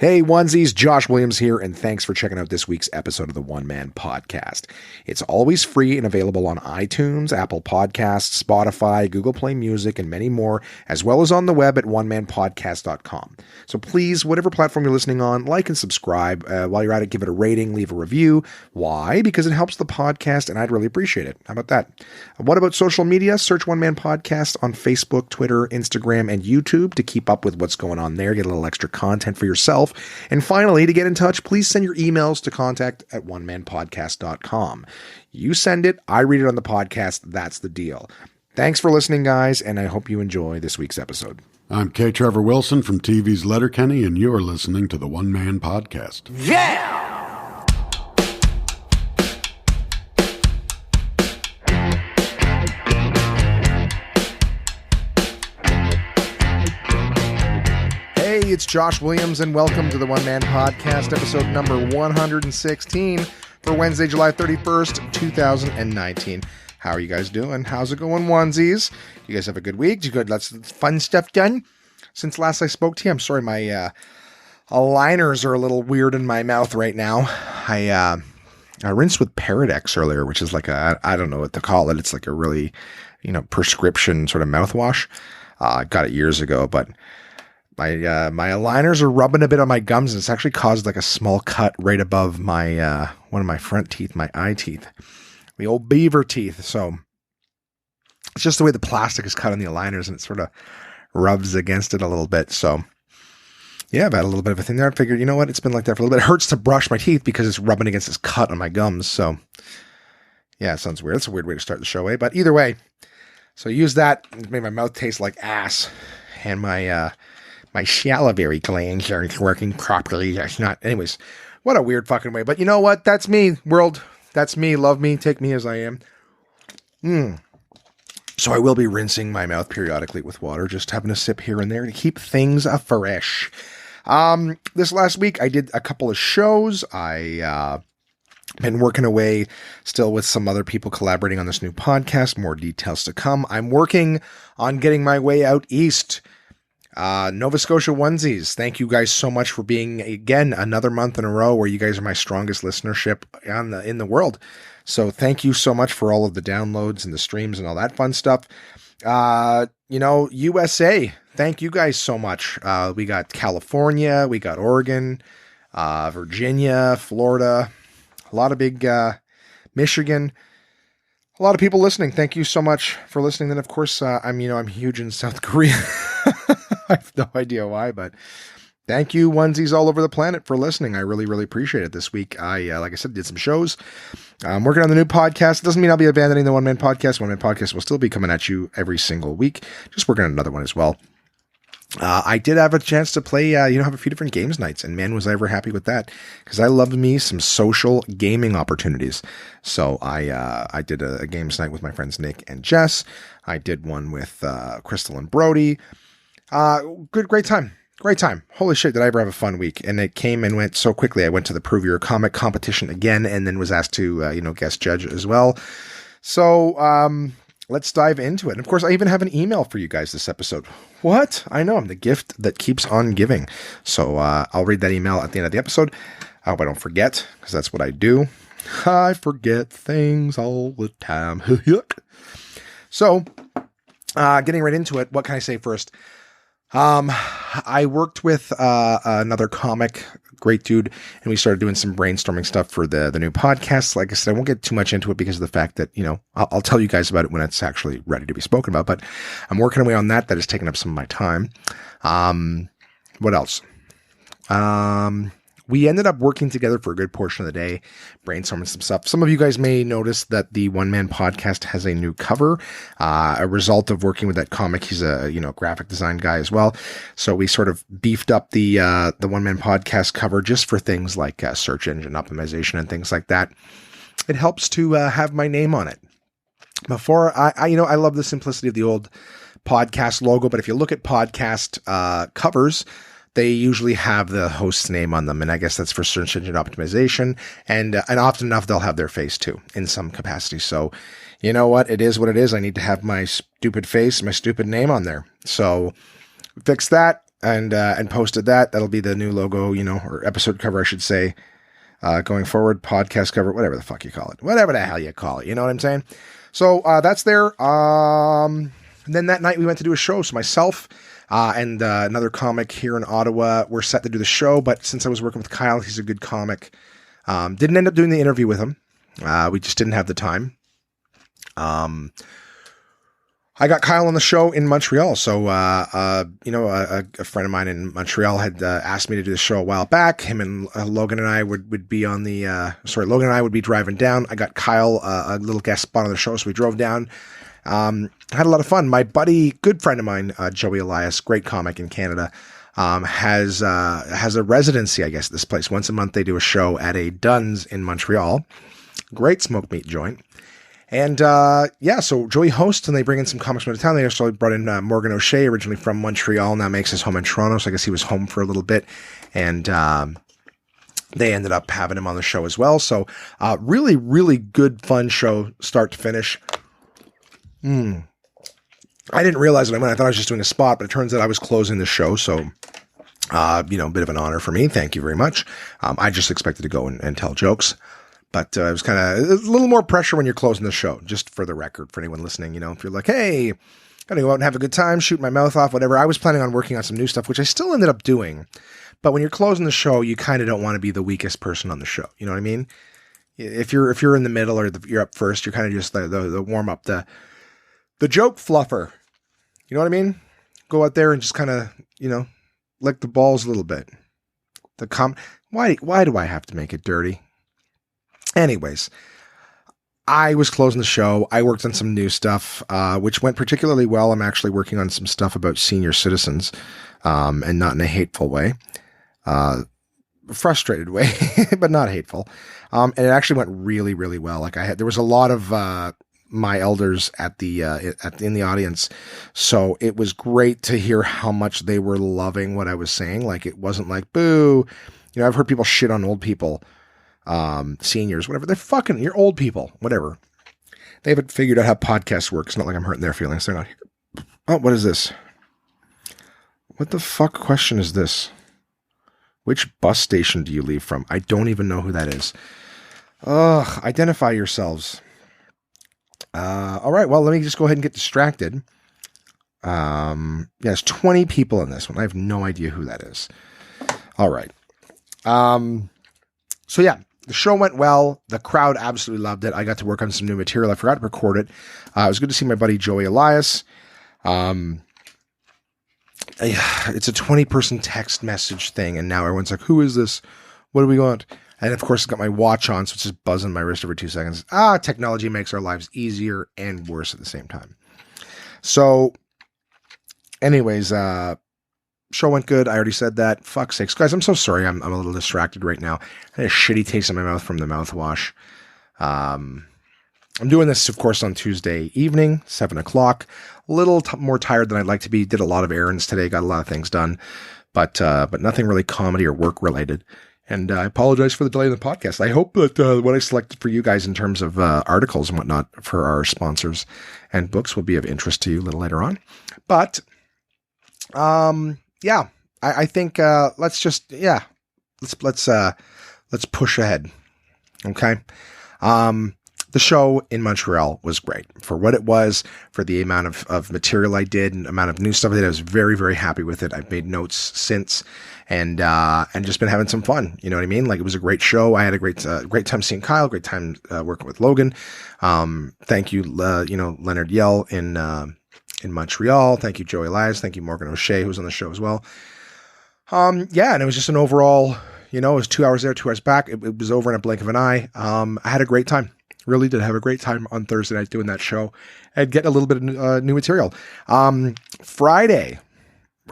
Hey onesies, Josh Williams here, and thanks for checking out this week's episode of the One Man Podcast. It's always free and available on iTunes, Apple Podcasts, Spotify, Google Play Music, and many more, as well as on the web at onemanpodcast.com. So please, whatever platform you're listening on, like and subscribe. While you're at it, give it a rating, leave a review. Why? Because it helps the podcast, and I'd really appreciate it. How about that? What about social media? Search One Man Podcast on Facebook, Twitter, Instagram, and YouTube to keep up with what's going on there. Get a little extra content for yourself. And finally, to get in touch, please send your emails to contact@onemanpodcast.com. You send it, I read it on the podcast. That's the deal. Thanks for listening, guys, and I hope you enjoy this week's episode. I'm K. Trevor Wilson from TV's Letterkenny, and you're listening to the One Man Podcast. Yeah! Hey, it's Josh Williams, and welcome to the One Man Podcast, episode number 116 for Wednesday, July 31st, 2019. How are you guys doing? How's it going, onesies? You guys have a good week? You got lots of fun stuff done? Since last I spoke to you, I'm sorry, my aligners are a little weird in my mouth right now. I rinsed with Paradex earlier, which is like I don't know what to call it. It's like a really, prescription sort of mouthwash. I got it years ago, but my aligners are rubbing a bit on my gums, and it's actually caused like a small cut right above my one of my front teeth, my eye teeth, the old beaver teeth. So it's just the way the plastic is cut on the aligners, and it sort of rubs against it a little bit. So yeah, I've had a little bit of a thing there. I figured, you know what, it's been like that for a little bit. It hurts to brush my teeth because it's rubbing against this cut on my gums. So yeah, it sounds weird. It's a weird way to start the show, but either way, so I used that. It made my mouth taste like ass, and my salivary glands aren't working properly. That's not. Anyways, what a weird fucking way. But you know what? That's me, world. That's me. Love me. Take me as I am. So I will be rinsing my mouth periodically with water, just having a sip here and there to keep things fresh. This last week, I did a couple of shows. I been working away still with some other people collaborating on this new podcast. More details to come. I'm working on getting my way out east. Nova Scotia onesies, thank you guys so much for being, again, another month in a row where you guys are my strongest listenership in the world. So thank you so much for all of the downloads and the streams and all that fun stuff. USA, thank you guys so much. We got California, we got Oregon, Virginia, Florida, a lot of big, Michigan, a lot of people listening. Thank you so much for listening. Then of course, I'm huge in South Korea. I have no idea why, but thank you, onesies all over the planet, for listening. I really, really appreciate it. This week, like I said, did some shows. I'm working on the new podcast. It doesn't mean I'll be abandoning the One Man Podcast. One Man Podcast will still be coming at you every single week. Just working on another one as well. I did have a chance to play, have a few different games nights, and man, was I ever happy with that, because I love me some social gaming opportunities. So I did a games night with my friends Nick and Jess. I did one with Crystal and Brody. Great time. Holy shit, did I ever have a fun week. And it came and went so quickly. I went to the Prove Your Comic competition again, and then was asked to, guest judge as well. So, let's dive into it. And of course, I even have an email for you guys this episode. What? I know, I'm the gift that keeps on giving. So, I'll read that email at the end of the episode. I hope I don't forget, because that's what I do. I forget things all the time. So, getting right into it, what can I say first? I worked with another comic, great dude, and we started doing some brainstorming stuff for the new podcast. Like I said, I won't get too much into it because of the fact that, I'll tell you guys about it when it's actually ready to be spoken about, but I'm working away on that. That has taken up some of my time. What else? We ended up working together for a good portion of the day, brainstorming some stuff. Some of you guys may notice that the One Man Podcast has a new cover, a result of working with that comic. He's a, graphic design guy as well. So we sort of beefed up the One Man Podcast cover just for things like search engine optimization and things like that. It helps to have my name on it. Before I love the simplicity of the old podcast logo, but if you look at podcast covers, they usually have the host's name on them, and I guess that's for search engine optimization, and often enough they'll have their face too in some capacity. So, you know what? It is what it is. I need to have my stupid face, my stupid name on there. So, fix that. and posted that. That'll be the new logo, or episode cover, I should say, going forward, podcast cover, whatever the fuck you call it, whatever the hell you call it. You know what I'm saying? So that's there. And then that night we went to do a show. So myself and another comic here in Ottawa were set to do the show, but since I was working with Kyle, he's a good comic. Didn't end up doing the interview with him. We just didn't have the time. I got Kyle on the show in Montreal. So, a friend of mine in Montreal had asked me to do the show a while back. Him and Logan and I would be on the, Logan and I would be driving down. I got Kyle a little guest spot on the show. So we drove down, had a lot of fun. My buddy, good friend of mine, Joey Elias, great comic in Canada, has a residency, I guess, at this place. Once a month, they do a show at a Dunn's in Montreal. Great smoke meat joint. And, so Joey hosts and they bring in some comics from the town. They actually brought in Morgan O'Shea, originally from Montreal, now makes his home in Toronto. So I guess he was home for a little bit. And they ended up having him on the show as well. So really, really good, fun show, start to finish. I didn't realize it. I thought I was just doing a spot, but it turns out I was closing the show. So, a bit of an honor for me. Thank you very much. I just expected to go and tell jokes. But it was kind of a little more pressure when you're closing the show, just for the record, for anyone listening. If you're like, hey, gotta go out and have a good time, shoot my mouth off, whatever. I was planning on working on some new stuff, which I still ended up doing. But when you're closing the show, you kind of don't want to be the weakest person on the show. You know what I mean? If you're in the middle or you're up first, you're kind of just the warm up, the joke fluffer. You know what I mean? Go out there and just kind of, lick the balls a little bit. Why do I have to make it dirty? Anyways, I was closing the show. I worked on some new stuff, which went particularly well. I'm actually working on some stuff about senior citizens, and not in a hateful way, frustrated way, but not hateful. And it actually went really, really well. There was a lot of my elders in the audience, so it was great to hear how much they were loving what I was saying. Like, it wasn't like, boo. I've heard people shit on old people. Seniors, whatever. You're old people, whatever. They haven't figured out how podcasts work. It's not like I'm hurting their feelings. They're not here. Oh, what is this? What the fuck question is this? Which bus station do you leave from? I don't even know who that is. Ugh, identify yourselves. All right, well, let me just go ahead and get distracted. There's 20 people in this one. I have no idea who that is. All right. So yeah, the show went well. The crowd absolutely loved it. I got to work on some new material. I forgot to record it. It was good to see my buddy Joey Elias. It's a 20-person text message thing, and now everyone's like, who is this? What do we want? And of course, I've got my watch on, so it's just buzzing my wrist every 2 seconds. Technology makes our lives easier and worse at the same time. So, anyways, show went good. I already said that. Fuck's sakes. Guys, I'm so sorry. I'm a little distracted right now. I had a shitty taste in my mouth from the mouthwash. I'm doing this, of course, on Tuesday evening, 7 o'clock. A little more tired than I'd like to be. Did a lot of errands today. Got a lot of things done. But nothing really comedy or work related. And I apologize for the delay in the podcast. I hope that what I selected for you guys in terms of articles and whatnot for our sponsors and books will be of interest to you a little later on. But, yeah, I think let's push ahead. Okay. The show in Montreal was great for what it was, for the amount of material I did and amount of new stuff I did. I was very, very happy with it. I've made notes since and just been having some fun. You know what I mean? Like, it was a great show. I had a great time seeing Kyle, great time working with Logan. Thank you, Leonard Yell in Montreal. Thank you, Joey Elias. Thank you, Morgan O'Shea, who's on the show as well. And it was just an overall, it was 2 hours there, 2 hours back. It was over in a blink of an eye. I had a great time. Really did have a great time on Thursday night doing that show and getting a little bit of new material. Friday,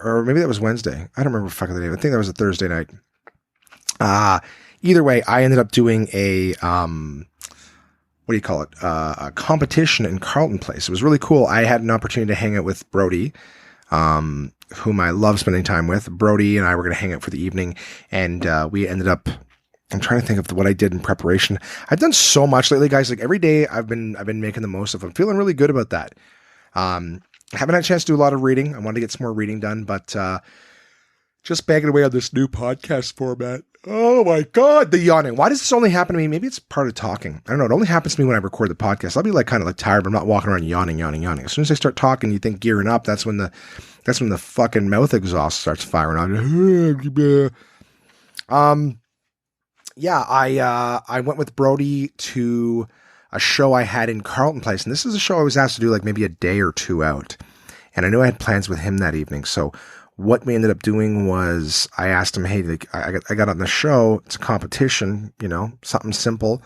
or maybe that was Wednesday. I don't remember fucking the name. I think that was a Thursday night. Either way, I ended up doing a competition in Carleton Place. It was really cool. I had an opportunity to hang out with Brody, whom I love spending time with. Brody and I were going to hang out for the evening, and we ended up, I'm trying to think of what I did in preparation. I've done so much lately, guys. Like, every day I've been making the most of it. I'm feeling really good about that. I haven't had a chance to do a lot of reading. I wanted to get some more reading done, but Just banging away on this new podcast format. Oh my God, the yawning. Why does this only happen to me? Maybe it's part of talking. I don't know. It only happens to me when I record the podcast. I'll be like kind of like tired, but I'm not walking around yawning. As soon as I start talking, you think gearing up, that's when the fucking mouth exhaust starts firing on. Yeah, I went with Brody to a show I had in Carleton Place, and this is a show I was asked to do like maybe a day or two out. And I knew I had plans with him that evening, so what we ended up doing was I asked him, hey, like, I got on the show. It's a competition, something simple.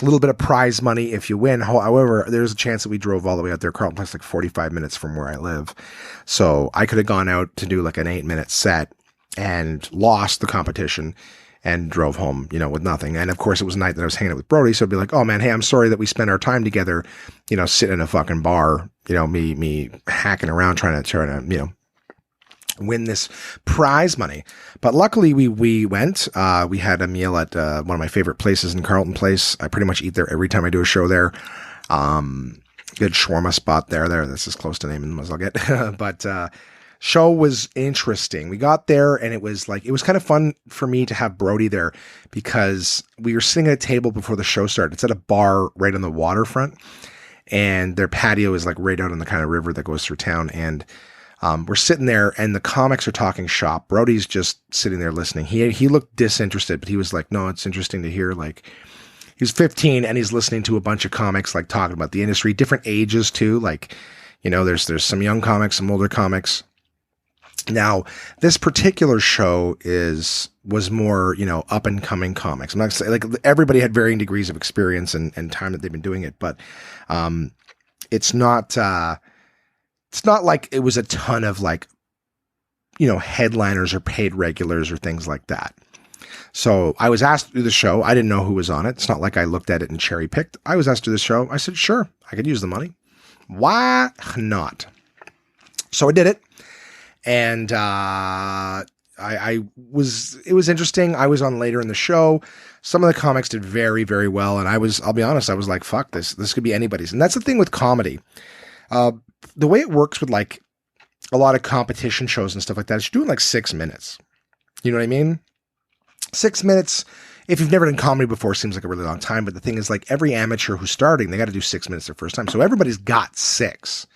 A little bit of prize money if you win. However, there's a chance that we drove all the way out there. Carleton Place, like 45 minutes from where I live. So I could have gone out to do like an 8-minute set and lost the competition and drove home, with nothing. And of course, it was a night that I was hanging out with Brody. So I'd be like, oh man, hey, I'm sorry that we spent our time together, sitting in a fucking bar, me hacking around trying to, win this prize money. But luckily we went, we had a meal at one of my favorite places in Carleton Place. I pretty much eat there every time I do a show there. Good shawarma spot there. That's as close to naming as I'll get. But show was interesting. We got there and it was kind of fun for me to have Brody there because we were sitting at a table before the show started. It's at a bar right on the waterfront, and their patio is like right out on the kind of river that goes through town. And we're sitting there and the comics are talking shop. Brody's just sitting there listening. He looked disinterested, but he was like, no, it's interesting to hear. Like, he's 15 and he's listening to a bunch of comics, like talking about the industry, different ages too. Like, there's some young comics, some older comics. Now, this particular show was more, up and coming comics. I'm not saying like everybody had varying degrees of experience and time that they've been doing it, but it's not like it was a ton of like, headliners or paid regulars or things like that. So I was asked to do the show. I didn't know who was on it. It's not like I looked at it and cherry picked. I was asked to do the show. I said, sure, I could use the money. Why not? So I did it. And, it was interesting. I was on later in the show. Some of the comics did very, very well. And I'll be honest, I was like, fuck this. This could be anybody's. And that's the thing with comedy. The way it works with like a lot of competition shows and stuff like that is you're doing like 6 minutes. You know what I mean? 6 minutes. If you've never done comedy before, seems like a really long time. But the thing is, like, every amateur who's starting, they got to do 6 minutes their first time. So everybody's got 6.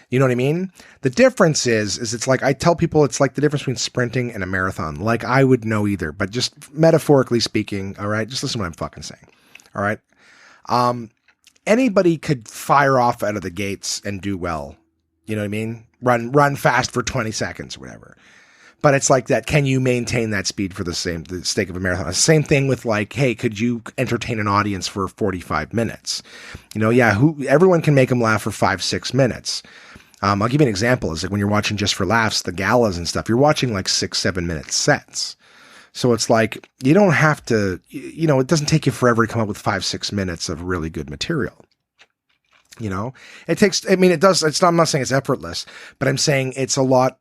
You know what I mean? The difference is it's like, I tell people it's like the difference between sprinting and a marathon. Like, I would know either, but just metaphorically speaking, all right, just listen to what I'm fucking saying. All right. Anybody could fire off out of the gates and do well. You know what I mean? Run fast for 20 seconds or whatever. But it's like that. Can you maintain that speed for the sake of a marathon? Same thing with like, hey, could you entertain an audience for 45 minutes? Everyone can make them laugh for 5-6 minutes. I'll give you an example. It's like when you're watching Just for Laughs, the galas and stuff, you're watching like 6-7 minute sets. So it's like, you don't have to, it doesn't take you forever to come up with 5-6 minutes of really good material. It takes, it does, I'm not saying it's effortless, but I'm saying it's a lot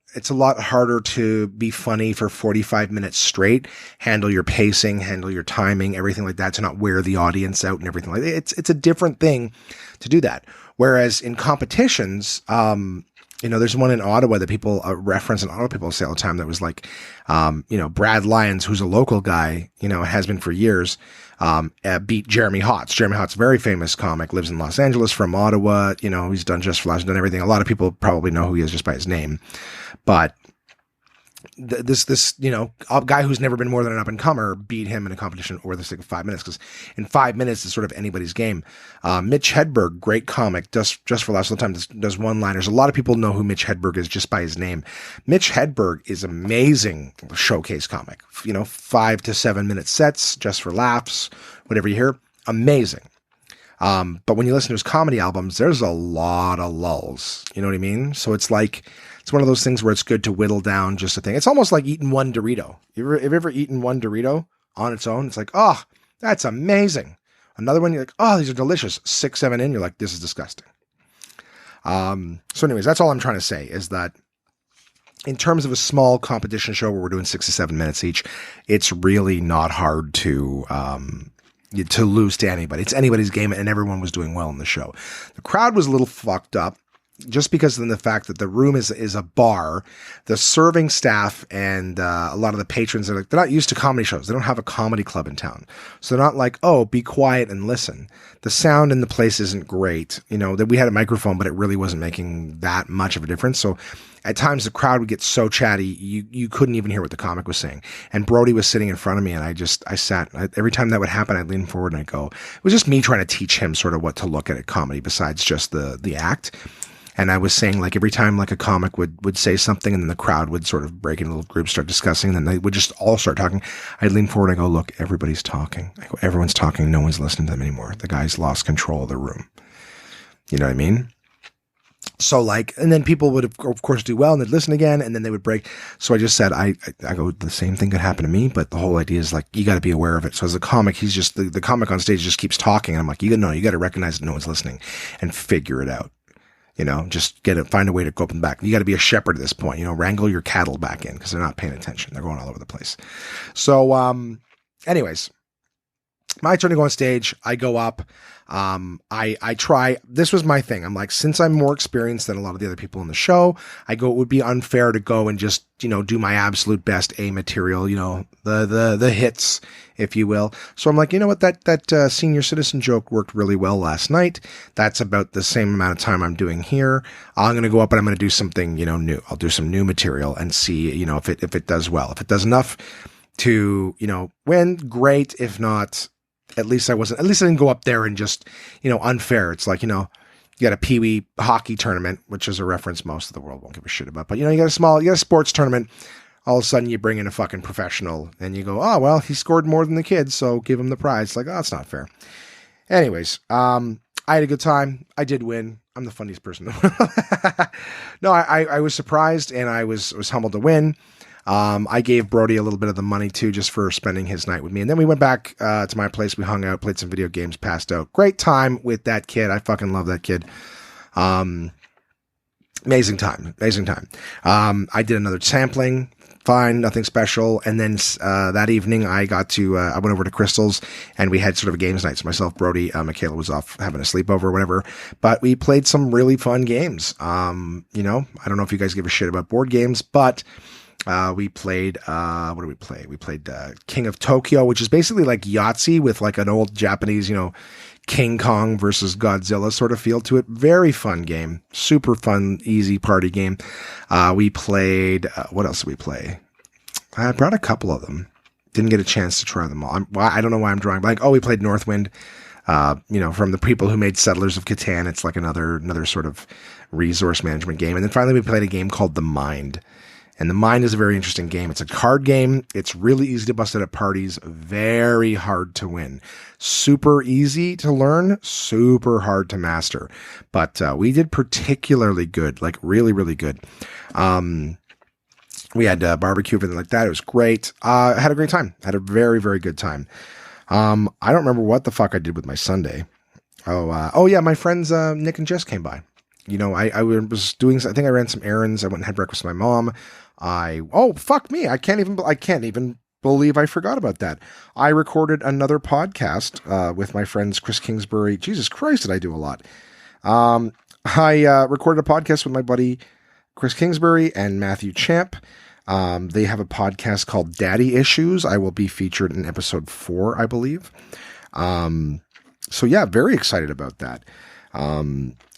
harder to be funny for 45 minutes straight, handle your pacing, handle your timing, everything like that, to not wear the audience out and everything like that. It's a different thing to do that. Whereas in competitions, there's one in Ottawa that people reference, and Ottawa people say all the time, that was like, Brad Lyons, who's a local guy, has been for years, beat Jeremy Hotz. Jeremy Hotz, very famous comic, lives in Los Angeles, from Ottawa. He's done Just for Laughs, done everything. A lot of people probably know who he is just by his name, but this a guy who's never been more than an up and comer beat him in a competition over the sake of 5 minutes, because in 5 minutes it's sort of anybody's game. Mitch Hedberg, great comic, just for Laughs all the time, does one-liners. A lot of people know who Mitch Hedberg is just by his name. Mitch Hedberg is amazing showcase comic. 5 to 7 minute sets, just for laughs, whatever you hear, amazing. But when you listen to his comedy albums, there's a lot of lulls. You know what I mean? So it's like, it's one of those things where it's good to whittle down just a thing. It's almost like eating one Dorito. Have you ever eaten one Dorito on its own? It's like, oh, that's amazing. Another one, you're like, oh, these are delicious. 6, 7 in, you're like, this is disgusting. So anyways, that's all I'm trying to say, is that in terms of a small competition show where we're doing 6 to 7 minutes each, it's really not hard to lose to anybody. It's anybody's game, and everyone was doing well in the show. The crowd was a little fucked up. just because of the fact that the room is a bar, the serving staff and a lot of the patrons they're not used to comedy shows. They don't have a comedy club in town, so they're not like, oh, be quiet and listen. The sound in the place isn't great. That we had a microphone, but it really wasn't making that much of a difference. So at times the crowd would get so chatty you couldn't even hear what the comic was saying. And Brody was sitting in front of me, and I sat. Every time that would happen, I'd lean forward and I'd go. It was just me trying to teach him sort of what to look at comedy besides just the act. And I was saying, like, every time like a comic would say something and then the crowd would sort of break into little groups, start discussing, and then they would just all start talking. I'd lean forward and I go, look, everybody's talking. I go, everyone's talking. No one's listening to them anymore. The guy's lost control of the room. You know what I mean? So like, and then people would of course do well and they'd listen again and then they would break. So I just said, I go, the same thing could happen to me, but the whole idea is like, you got to be aware of it. So as a comic, he's just, the comic on stage just keeps talking. And I'm like, you got to recognize that no one's listening and figure it out. Just find a way to go up and back. You got to be a shepherd at this point, wrangle your cattle back in because they're not paying attention. They're going all over the place. So, anyways, my turn to go on stage. I go up. I try, this was my thing. I'm like, since I'm more experienced than a lot of the other people in the show, I go, it would be unfair to go and just, do my absolute best A material, the hits, if you will. So I'm like, you know what, that senior citizen joke worked really well last night. That's about the same amount of time I'm doing here. I'm going to go up and I'm going to do something, new. I'll do some new material and see, if it does well. If it does enough to, win, great. If not, at least I didn't go up there and just, unfair. It's like, you got a Pee-wee hockey tournament, which is a reference most of the world won't give a shit about. But, you got a sports tournament. All of a sudden you bring in a fucking professional and you go, oh, well, he scored more than the kids, so give him the prize. Like, oh, that's not fair. Anyways, I had a good time. I did win. I'm the funniest person. No, I was surprised and I was humbled to win. I gave Brody a little bit of the money too, just for spending his night with me. And then we went back to my place. We hung out, played some video games, passed out. Great time with that kid. I fucking love that kid. Amazing time. I did another sampling. Fine, nothing special. And then that evening, I went over to Crystal's and we had sort of a games night. So myself, Brody, Michaela was off having a sleepover or whatever. But we played some really fun games. I don't know if you guys give a shit about board games, but we played, what did we play? We played King of Tokyo, which is basically like Yahtzee with like an old Japanese, King Kong versus Godzilla sort of feel to it. Very fun game. Super fun, easy party game. We played, what else did we play? I brought a couple of them. Didn't get a chance to try them all. I don't know why I'm drawing blank. Oh, we played Northwind, from the people who made Settlers of Catan. It's like another sort of resource management game. And then finally we played a game called The Mind. And The Mind is a very interesting game. It's a card game. It's really easy to bust out at parties. Very hard to win. Super easy to learn. Super hard to master. But we did particularly good. Like really, really good. We had barbecue, everything like that. It was great. I had a great time. Had a very, very good time. I don't remember what the fuck I did with my Sunday. Oh yeah, my friends Nick and Jess came by. I was doing, I think I ran some errands. I went and had breakfast with my mom. Fuck me. I can't even believe I forgot about that. I recorded another podcast, with my friends, Chris Kingsbury. Jesus Christ, did I do a lot. I recorded a podcast with my buddy, Chris Kingsbury and Matthew Champ. They have a podcast called Daddy Issues. I will be featured in episode 4, I believe. So yeah, very excited about that.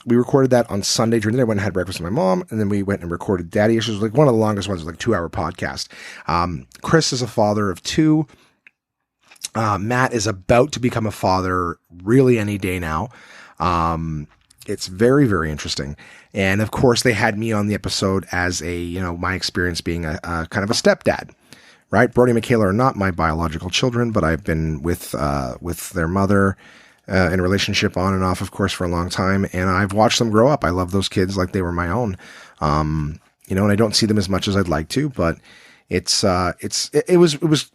We recorded that on Sunday during the day. I went and had breakfast with my mom, and then we went and recorded Daddy Issues, like one of the longest ones, like 2-hour podcast. Chris is a father of 2. Matt is about to become a father really any day now. It's very, very interesting. And of course they had me on the episode as my experience being a kind of a stepdad, right? Brody and Michaela are not my biological children, but I've been with their mother, in a relationship on and off, of course, for a long time. And I've watched them grow up. I love those kids like they were my own. And I don't see them as much as I'd like to, but it was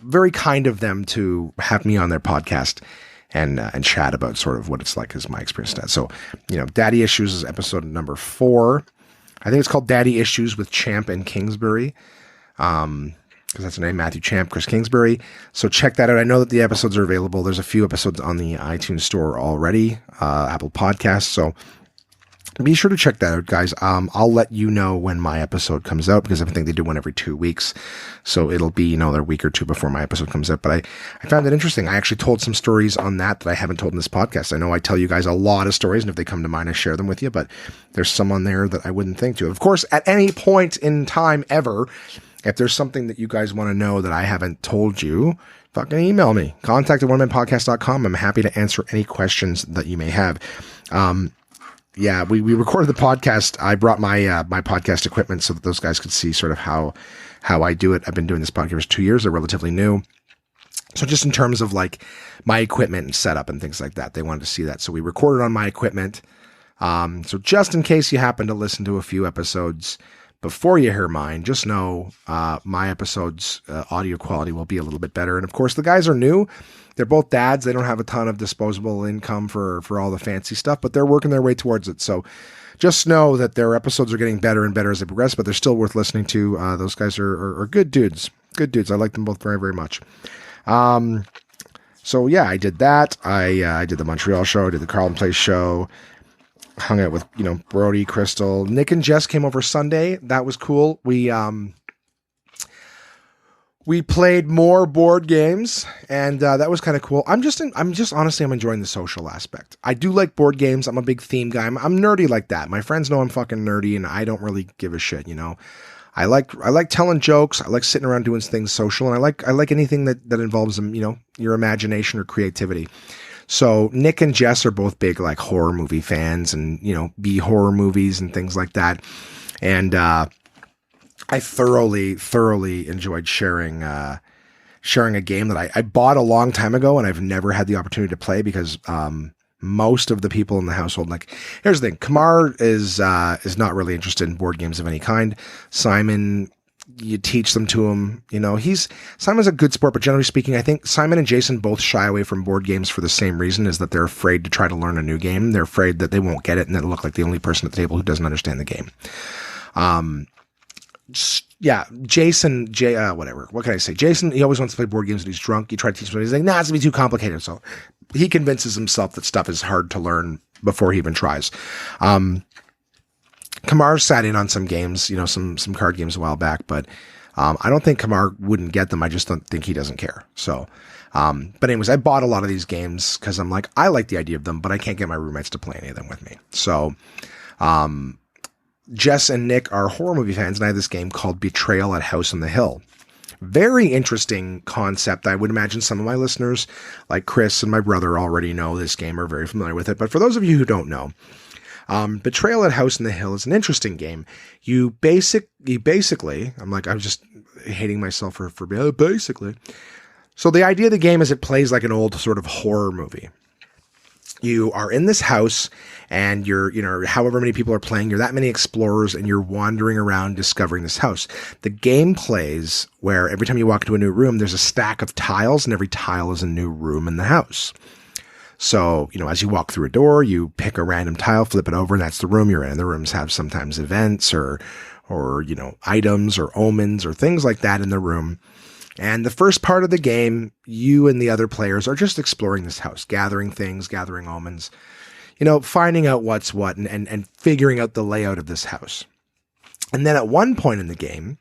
very kind of them to have me on their podcast and chat about sort of what it's like as my experience. So, Daddy Issues is episode number 4. I think it's called Daddy Issues with Champ and Kingsbury. Because that's the name, Matthew Champ, Chris Kingsbury. So check that out. I know that the episodes are available. There's a few episodes on the iTunes store already, Apple Podcasts. So be sure to check that out, guys. I'll let you know when my episode comes out, because I think they do one every 2 weeks. So it'll be, a week or two before my episode comes out. But I found it interesting. I actually told some stories on that I haven't told in this podcast. I know I tell you guys a lot of stories, and if they come to mind, I share them with you. But there's some on there that I wouldn't think to. Of course, at any point in time ever, if there's something that you guys want to know that I haven't told you, fucking email me. Contact at onemanpodcast.com. I'm happy to answer any questions that you may have. Yeah, we recorded the podcast. I brought my my podcast equipment so that those guys could see sort of how I do it. I've been doing this podcast for 2 years. They're relatively new. So just in terms of like my equipment and setup and things like that, they wanted to see that. So we recorded on my equipment. So just in case you happen to listen to a few episodes before you hear mine, just know my episodes' audio quality will be a little bit better. And of course, the guys are new. They're both dads. They don't have a ton of disposable income for all the fancy stuff, but they're working their way towards it. So just know that their episodes are getting better and better as they progress, but they're still worth listening to. Those guys are good dudes. Good dudes. I like them both very, very much. So yeah, I did that. I did the Montreal show. I did the Carlton Place show. Hung out with, Brody, Crystal. Nick and Jess came over Sunday. That was cool. We played more board games, and that was kind of cool. I'm just honestly, I'm enjoying the social aspect. I do like board games. I'm a big theme guy. I'm nerdy like that. My friends know I'm fucking nerdy, and I don't really give a shit. I like telling jokes. I like sitting around doing things social, and I like anything that involves your imagination or creativity. So Nick and Jess are both big like horror movie fans, and B horror movies and things like that, and I thoroughly enjoyed sharing a game that I bought a long time ago, and I've never had the opportunity to play because most of the people in the household, like, here's the thing, Kamar is not really interested in board games of any kind. Simon, you teach them to him, Simon's a good sport, but generally speaking, I think Simon and Jason both shy away from board games for the same reason, is that they're afraid to try to learn a new game. They're afraid that they won't get it and they'll look like the only person at the table who doesn't understand the game. Yeah, Jason, whatever. What can I say? Jason, he always wants to play board games when he's drunk. You try to teach him, he's like, nah, it's gonna be too complicated. So he convinces himself that stuff is hard to learn before he even tries. Kamar sat in on some games, some card games a while back, but I don't think Kamar wouldn't get them. I just don't think he doesn't care. So, but anyways, I bought a lot of these games because I'm like, I like the idea of them, but I can't get my roommates to play any of them with me. So, Jess and Nick are horror movie fans, and I have this game called Betrayal at House on the Hill. Very interesting concept. I would imagine some of my listeners, like Chris and my brother, already know this game, are very familiar with it. But for those of you who don't know, Betrayal at House on the Hill is an interesting game. You basically, I'm just hating myself for basically. So the idea of the game is it plays like an old sort of horror movie. You are in this house, and you're, however many people are playing, you're that many explorers, and you're wandering around discovering this house. The game plays where every time you walk into a new room, there's a stack of tiles, and every tile is a new room in the house. So, as you walk through a door, you pick a random tile, flip it over, and that's the room you're in. The rooms have sometimes events or items or omens or things like that in the room. And the first part of the game, you and the other players are just exploring this house, gathering things, gathering omens, finding out what's what and figuring out the layout of this house. And then at one point in the game,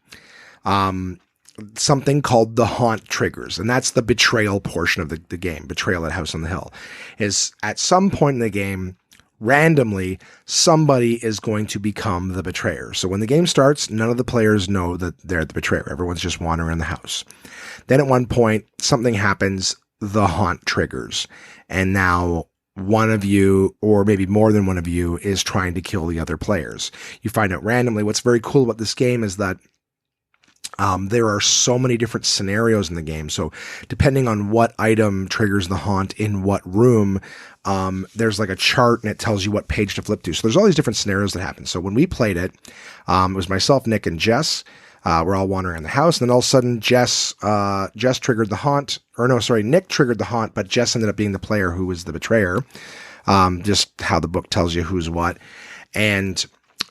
something called the haunt triggers, and that's the betrayal portion of the game, Betrayal at House on the Hill, is at some point in the game, randomly, somebody is going to become the betrayer. So when the game starts, none of the players know that they're the betrayer. Everyone's just wandering in the house. Then at one point, something happens, the haunt triggers. And now one of you, or maybe more than one of you, is trying to kill the other players. You find out randomly. What's very cool about this game is that there are so many different scenarios in the game. So depending on what item triggers the haunt in what room, there's like a chart and it tells you what page to flip to. So there's all these different scenarios that happen. So when we played it, it was myself, Nick, and Jess. We're all wandering in the house, and then all of a sudden Jess triggered the haunt, Nick triggered the haunt, but Jess ended up being the player who was the betrayer. Just how the book tells you who's what. And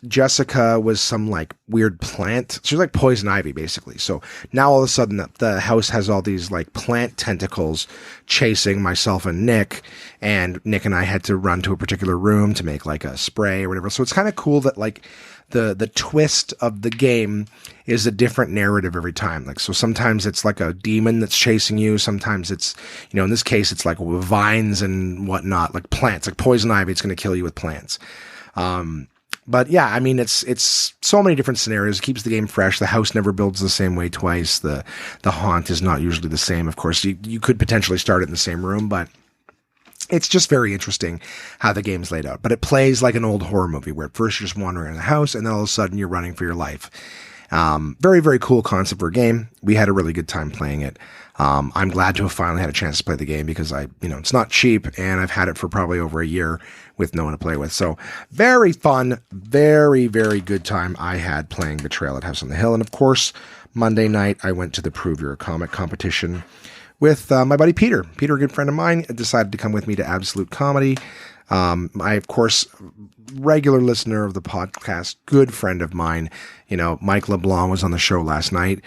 Jessica was some like weird plant. She was like poison ivy, basically. So now all of a sudden the house has all these like plant tentacles chasing myself and Nick. And Nick and I had to run to a particular room to make like a spray or whatever. So it's kind of cool that like the twist of the game is a different narrative every time. Like, so sometimes it's like a demon that's chasing you. Sometimes it's, in this case, it's like vines and whatnot, like plants, like poison ivy. It's going to kill you with plants. But yeah, I mean, it's so many different scenarios. It keeps the game fresh. The house never builds the same way twice. The haunt is not usually the same. Of course, you could potentially start it in the same room, but it's just very interesting how the game's laid out. But it plays like an old horror movie where at first you're just wandering around the house and then all of a sudden you're running for your life. Very, very cool concept for a game. We had a really good time playing it. I'm glad to have finally had a chance to play the game because it's not cheap and I've had it for probably over a year with no one to play with. So very fun, very, very good time I had playing Betrayal at House on the Hill. And of course, Monday night I went to the Prove You're a Comic competition with my buddy Peter. Peter, a good friend of mine, decided to come with me to Absolute Comedy. I, of course, regular listener of the podcast, good friend of mine. Mike LeBlanc was on the show last night.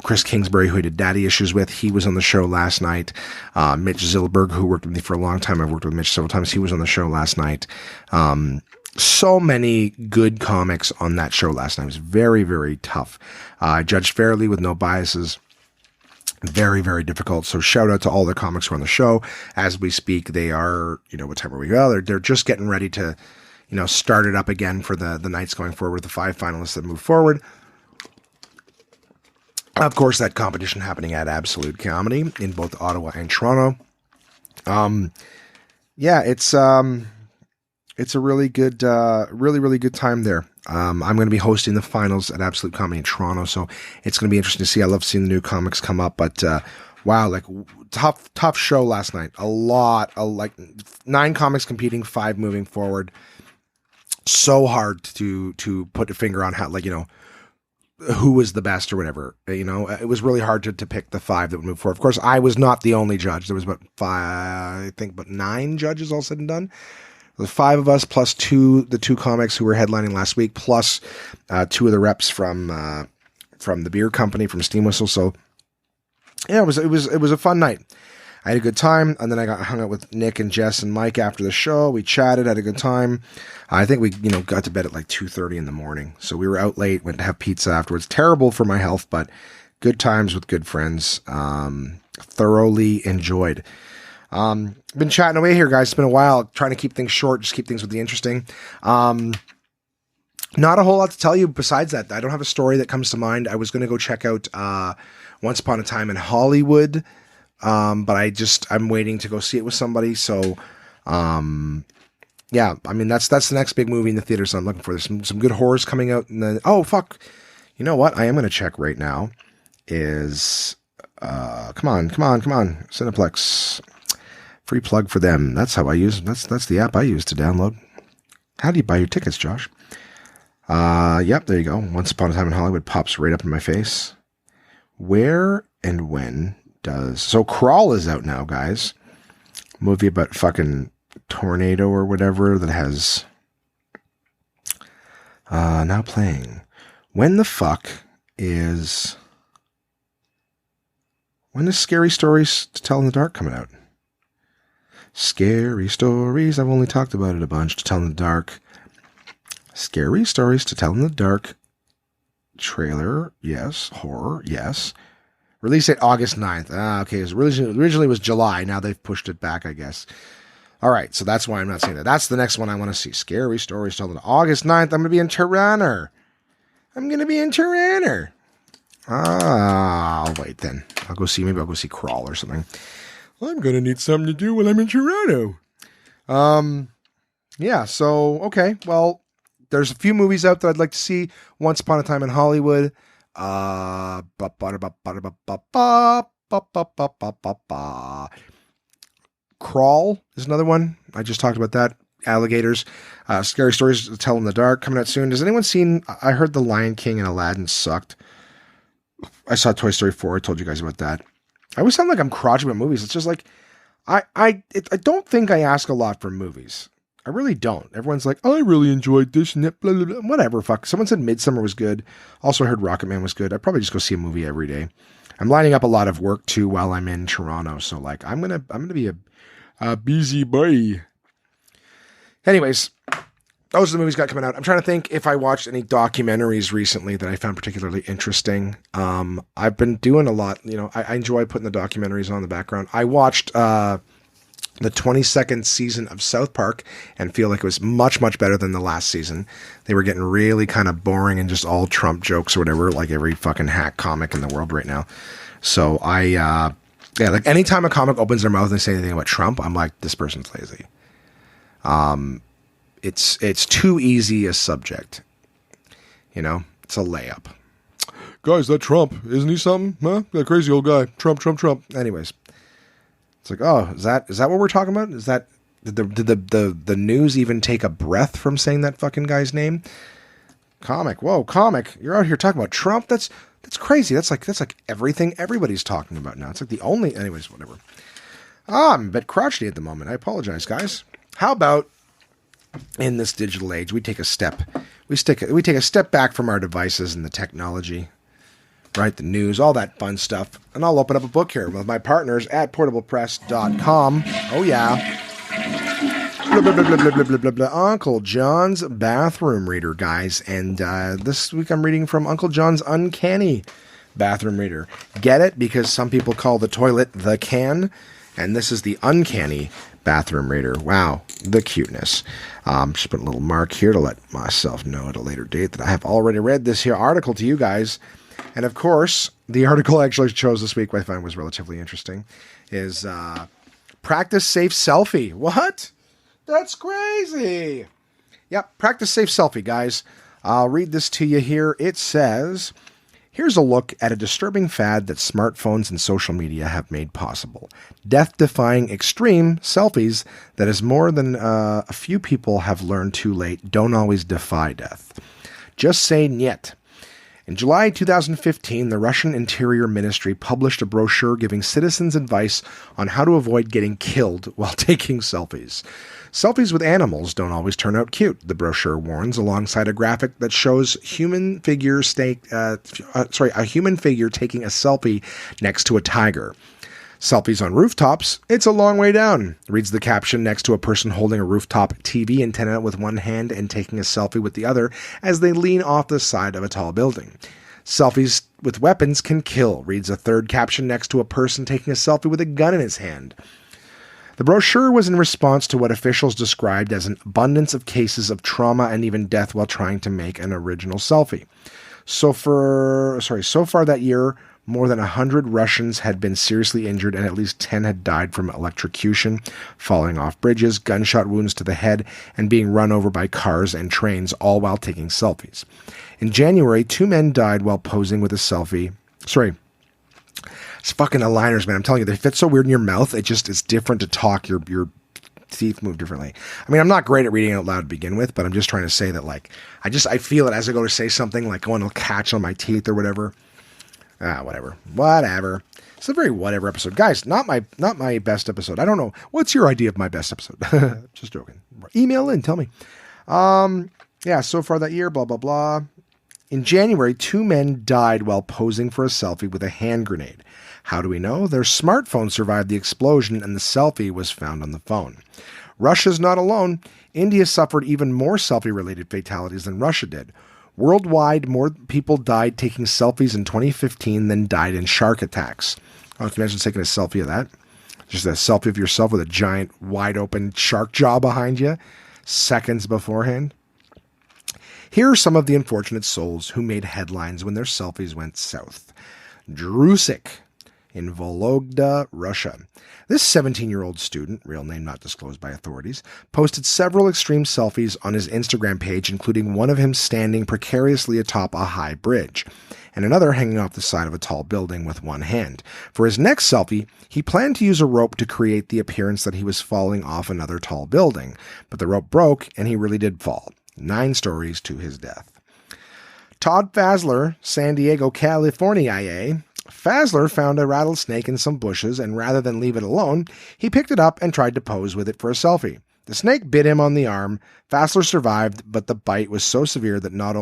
Chris Kingsbury, who I did Daddy Issues with, he was on the show last night. Mitch Zilberg, who worked with me for a long time. I've worked with Mitch several times. He was on the show last night. So many good comics on that show last night. It was very, very tough. I judged fairly with no biases. Very, very difficult. So shout out to all the comics who are on the show. As we speak, they are, what time are we? Well, they're just getting ready to, start it up again for the nights going forward, the 5 finalists that move forward. Of course, that competition happening at Absolute Comedy in both Ottawa and Toronto. Yeah, it's a really good, really, really good time there. I'm going to be hosting the finals at Absolute Comedy in Toronto, so it's going to be interesting to see. I love seeing the new comics come up, but wow, like tough show last night. Like 9 comics competing, 5 moving forward. So hard to put a finger on how, who was the best or whatever. It was really hard to pick the 5 that would move forward. Of course, I was not the only judge. There was about 9 judges all said and done. The 5 of us plus the 2 comics who were headlining last week, plus 2 of the reps from the beer company from Steam Whistle. So yeah, it was a fun night. I had a good time, and then I got hung out with Nick and Jess and Mike after the show. We chatted, had a good time. I think we got to bed at like 2:30 in the morning. So we were out late, went to have pizza afterwards. Terrible for my health, but good times with good friends. Thoroughly enjoyed. Been chatting away here, guys. It's been a while, trying to keep things short, just keep things really interesting. Not a whole lot to tell you besides that. I don't have a story that comes to mind. I was going to go check out Once Upon a Time in Hollywood, but I'm waiting to go see it with somebody. So, yeah, I mean, that's the next big movie in the theater, so I'm looking for. There's some good horrors coming out. And then, oh, fuck. You know what? I am going to check right now is, come on, Cineplex. Free plug for them. That's how I use. That's the app I use to download. How do you buy your tickets, Josh? Yep, there you go. Once Upon a Time in Hollywood pops right up in my face. Where and when so Crawl is out now, guys. Movie about fucking tornado or whatever that has now playing. When is Scary Stories to Tell in the Dark coming out? Scary Stories, I've only talked about it a bunch, to tell in the dark. Scary Stories to Tell in the Dark. Trailer, yes. Horror, yes. Release date August 9th. Okay, it was originally was July, now they've pushed it back, I guess. Alright, so that's why I'm not saying that. That's the next one I want to see. Scary Stories to Tell in the August 9th, I'm going to be in Toronto. I'll wait then. Maybe I'll go see Crawl or something. I'm going to need something to do while I'm in Toronto. Yeah, so, okay. Well, there's a few movies out that I'd like to see. Once Upon a Time in Hollywood. Crawl is another one. I just talked about that. Alligators. Scary Stories to Tell in the Dark coming out soon. Has anyone seen... I heard The Lion King and Aladdin sucked. I saw Toy Story 4. I told you guys about that. I always sound like I'm crotchety about movies. It's just like, I don't think I ask a lot for movies. I really don't. Everyone's like, I really enjoyed this and that, blah, blah, blah. Whatever, fuck. Someone said Midsummer was good. Also, I heard Rocketman was good. I'd probably just go see a movie every day. I'm lining up a lot of work too while I'm in Toronto, so like I'm gonna be a busy boy. Anyways, those are the movies got coming out. I'm trying to think if I watched any documentaries recently that I found particularly interesting. I've been doing a lot. I enjoy putting the documentaries on in the background. I watched the 22nd season of South Park and feel like it was much, much better than the last season. They were getting really kind of boring and just all Trump jokes or whatever, like every fucking hack comic in the world right now. So like anytime a comic opens their mouth and they say anything about Trump, I'm like, this person's lazy. It's too easy a subject. It's a layup. Guys, that Trump, isn't he something? Huh? That crazy old guy. Trump. Anyways. It's like, oh, is that what we're talking about? Is that did the news even take a breath from saying that fucking guy's name? Comic. Whoa, comic. You're out here talking about Trump? That's crazy. That's like everything everybody's talking about now. It's like the only anyways, whatever. I'm a bit crotchety at the moment. I apologize, guys. How about in this digital age, we take a step. We take a step back from our devices and the technology, right? The news, all that fun stuff. And I'll open up a book here with my partners at portablepress.com. Oh, yeah. Blah, blah, blah, blah, blah, blah, blah, blah. Uncle John's Bathroom Reader, guys. And this week I'm reading from Uncle John's Uncanny Bathroom Reader. Get it? Because some people call the toilet the can. And this is the Uncanny Bathroom Reader. Wow, the cuteness. Just put a little mark here to let myself know at a later date that I have already read this here article to you guys. And of course, the article I actually chose this week, I find was relatively interesting, is Practice Safe Selfie. What? That's crazy. Yep, Practice Safe Selfie, guys. I'll read this to you here. It says, here's a look at a disturbing fad that smartphones and social media have made possible. Death-defying extreme selfies that, as more than a few people have learned too late, don't always defy death. Just say niet. In July 2015, the Russian Interior Ministry published a brochure giving citizens advice on how to avoid getting killed while taking selfies. Selfies with animals don't always turn out cute, the brochure warns, alongside a graphic that shows a human figure taking a selfie next to a tiger. Selfies on rooftops, it's a long way down, reads the caption next to a person holding a rooftop TV antenna with one hand and taking a selfie with the other as they lean off the side of a tall building. Selfies with weapons can kill, reads a third caption next to a person taking a selfie with a gun in his hand. The brochure was in response to what officials described as an abundance of cases of trauma and even death while trying to make an original selfie. So far that year, more than 100 Russians had been seriously injured and at least 10 had died from electrocution, falling off bridges, gunshot wounds to the head, and being run over by cars and trains, all while taking selfies. In January, 2 men died while posing with a selfie. It's fucking aligners, man. I'm telling you, they fit so weird in your mouth. It's different to talk. Your teeth move differently. I mean, I'm not great at reading out loud to begin with, but I'm just trying to say that, like, I feel it as I go to say something, like one will catch on my teeth or whatever. Whatever. It's a very whatever episode. Guys, not my best episode. I don't know. What's your idea of my best episode? Just joking. Email in, tell me. So far that year, blah, blah, blah. In January, 2 men died while posing for a selfie with a hand grenade. How do we know? Their smartphone survived the explosion and the selfie was found on the phone. Russia's not alone. India suffered even more selfie-related fatalities than Russia did. Worldwide, more people died taking selfies in 2015 than died in shark attacks. Oh, can you imagine taking a selfie of that? Just a selfie of yourself with a giant, wide-open shark jaw behind you, seconds beforehand. Here are some of the unfortunate souls who made headlines when their selfies went south. Drusik in Vologda, Russia. This 17-year-old student, real name not disclosed by authorities, posted several extreme selfies on his Instagram page, including one of him standing precariously atop a high bridge, and another hanging off the side of a tall building with one hand. For his next selfie, he planned to use a rope to create the appearance that he was falling off another tall building, but the rope broke and he really did fall. 9 stories to his death. Todd Fazler, San Diego, California. Fazler found a rattlesnake in some bushes, and rather than leave it alone, he picked it up and tried to pose with it for a selfie. The snake bit him on the arm. Fassler survived, but the bite was so severe that not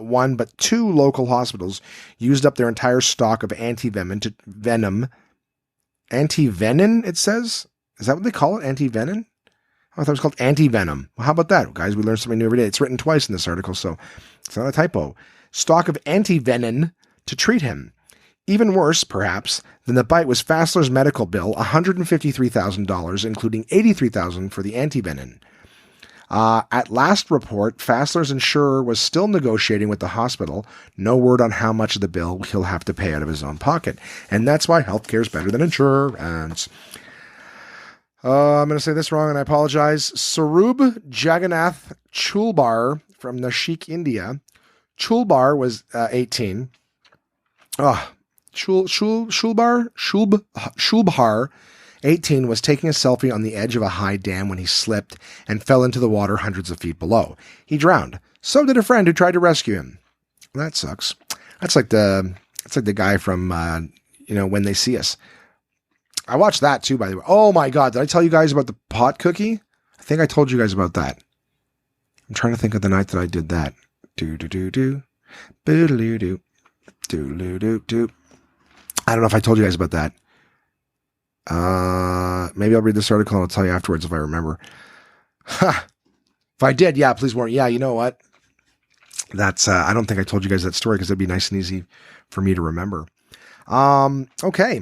one but two local hospitals used up their entire stock of anti-venom. Anti-venin, it says? Is that what they call it? Anti-venin? I thought it was called anti-venom. Well, how about that, guys? We learn something new every day. It's written twice in this article, so it's not a typo. Stock of anti-venin to treat him. Even worse, perhaps, than the bite was Fassler's medical bill, $153,000, including $83,000 for the anti-venin. At last report, Fassler's insurer was still negotiating with the hospital. No word on how much of the bill he'll have to pay out of his own pocket. And that's why healthcare is better than insurance. I'm going to say this wrong, and I apologize. Sarub Jagannath Chulbar from Nashik, India. Chulbar was 18. Shulbhar, 18, was taking a selfie on the edge of a high dam when he slipped and fell into the water hundreds of feet below. He drowned. So did a friend who tried to rescue him. That sucks. That's like the guy from When They See Us. I watched that too, by the way. Oh my God, did I tell you guys about the pot cookie? I think I told you guys about that. I'm trying to think of the night that I did that. Do-do-do-do. Boo-do-do-do. Do-do-do-do. I don't know if I told you guys about that. Maybe I'll read this article and I'll tell you afterwards if I remember. If I did, yeah, please warn. Yeah, you know what? That's I don't think I told you guys that story because it'd be nice and easy for me to remember. Okay.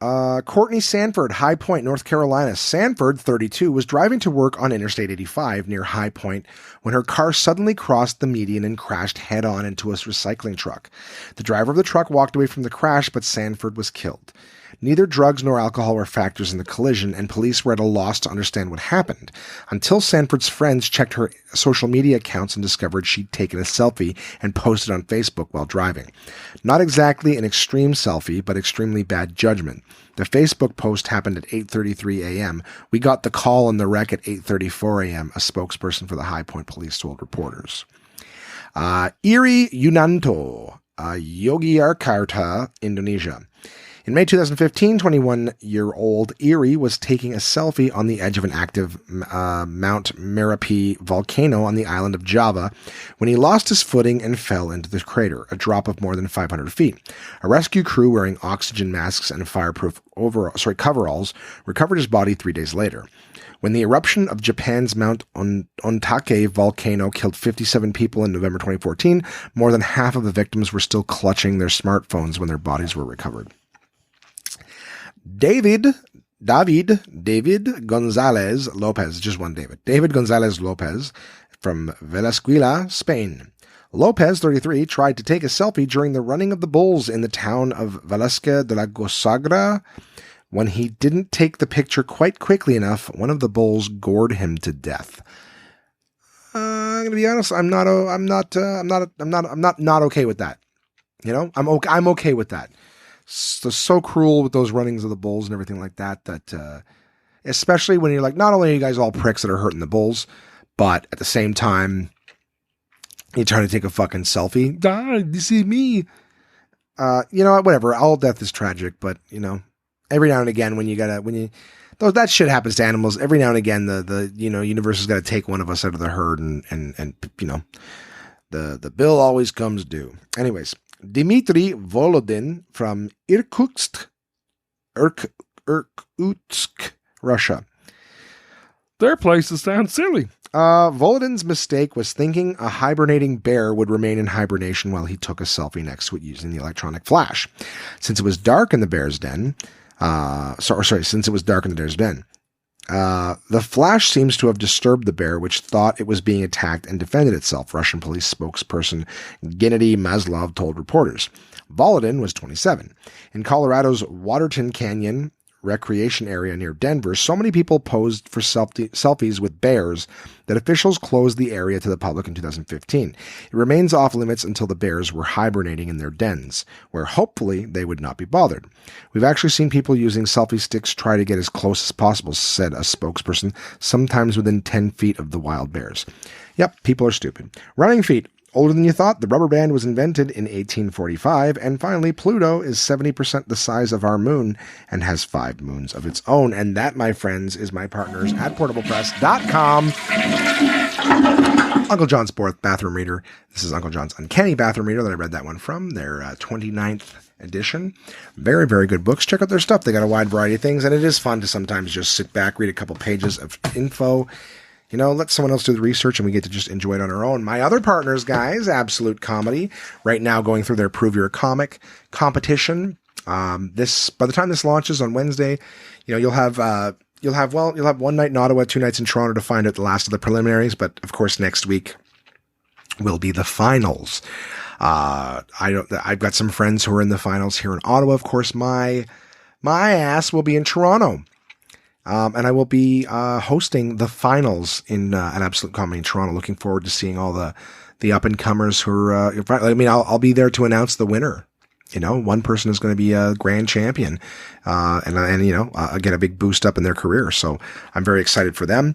Courtney Sanford, High Point, North Carolina. Sanford, 32, was driving to work on Interstate 85 near High Point when her car suddenly crossed the median and crashed head-on into a recycling truck. The driver of the truck walked away from the crash, but Sanford was killed. Neither drugs nor alcohol were factors in the collision, and police were at a loss to understand what happened, until Sanford's friends checked her social media accounts and discovered she'd taken a selfie and posted on Facebook while driving. Not exactly an extreme selfie, but extremely bad judgment. The Facebook post happened at 8:33 a.m. We got the call on the wreck at 8:34 a.m., a spokesperson for the High Point Police told reporters. Iri Yunanto, Yogyakarta, Indonesia. In May 2015, 21-year-old Iri was taking a selfie on the edge of an active Mount Merapi volcano on the island of Java when he lost his footing and fell into the crater, a drop of more than 500 feet. A rescue crew wearing oxygen masks and fireproof coveralls recovered his body 3 days later. When the eruption of Japan's Mount Ontake volcano killed 57 people in November 2014, more than half of the victims were still clutching their smartphones when their bodies were recovered. David Gonzalez Lopez, just one David. David Gonzalez Lopez from Velasquila, Spain. Lopez, 33, tried to take a selfie during the running of the bulls in the town of Velasca de la Gosagra. When he didn't take the picture quite quickly enough, one of the bulls gored him to death. I'm gonna be honest. I'm not okay with that. You know, I'm okay with that. So cruel with those runnings of the bulls and everything like that, especially when you're like, not only are you guys all pricks that are hurting the bulls, but at the same time, you're trying to take a fucking selfie. This is me. Whatever. All death is tragic, but every now and again though that shit happens to animals, every now and again, the universe has got to take one of us out of the herd and the bill always comes due. Anyways. Dmitry Volodin from Irkutsk, Russia. Their places sound silly. Volodin's mistake was thinking a hibernating bear would remain in hibernation while he took a selfie next to it using the electronic flash. Since it was dark in the bear's den, the flash seems to have disturbed the bear, which thought it was being attacked and defended itself, Russian police spokesperson Gennady Maslov told reporters. Volodin was 27. In Colorado's Waterton Canyon recreation area near Denver, so many people posed for selfies with bears that officials closed the area to the public in 2015. It remains off limits until the bears were hibernating in their dens, where hopefully they would not be bothered. We've actually seen people using selfie sticks try to get as close as possible, said a spokesperson, sometimes within 10 feet of the wild bears. Yep, people are stupid. Running feet. older than you thought. The rubber band was invented in 1845. And finally, Pluto is 70% the size of our moon and has 5 moons of its own. And that, my friends, is my partners at portablepress.com. Uncle John's Fourth Bathroom Reader. This is Uncle John's Uncanny Bathroom Reader that I read that one from, their 29th edition. Very, very good books. Check out their stuff. They got a wide variety of things, and it is fun to sometimes just sit back, read a couple pages of info, let someone else do the research, and we get to just enjoy it on our own. My other partners, guys, Absolute Comedy, right now going through their Prove Your Comic competition. By the time this launches on Wednesday, you'll have one night in Ottawa, 2 nights in Toronto to find out the last of the preliminaries. But of course, next week will be the finals. I've got some friends who are in the finals here in Ottawa. Of course, my ass will be in Toronto. And I will be hosting the finals at Absolute Comedy in Toronto. Looking forward to seeing all the up and comers who are. I'll be there to announce the winner. One person is going to be a grand champion, and get a big boost up in their career. So I'm very excited for them.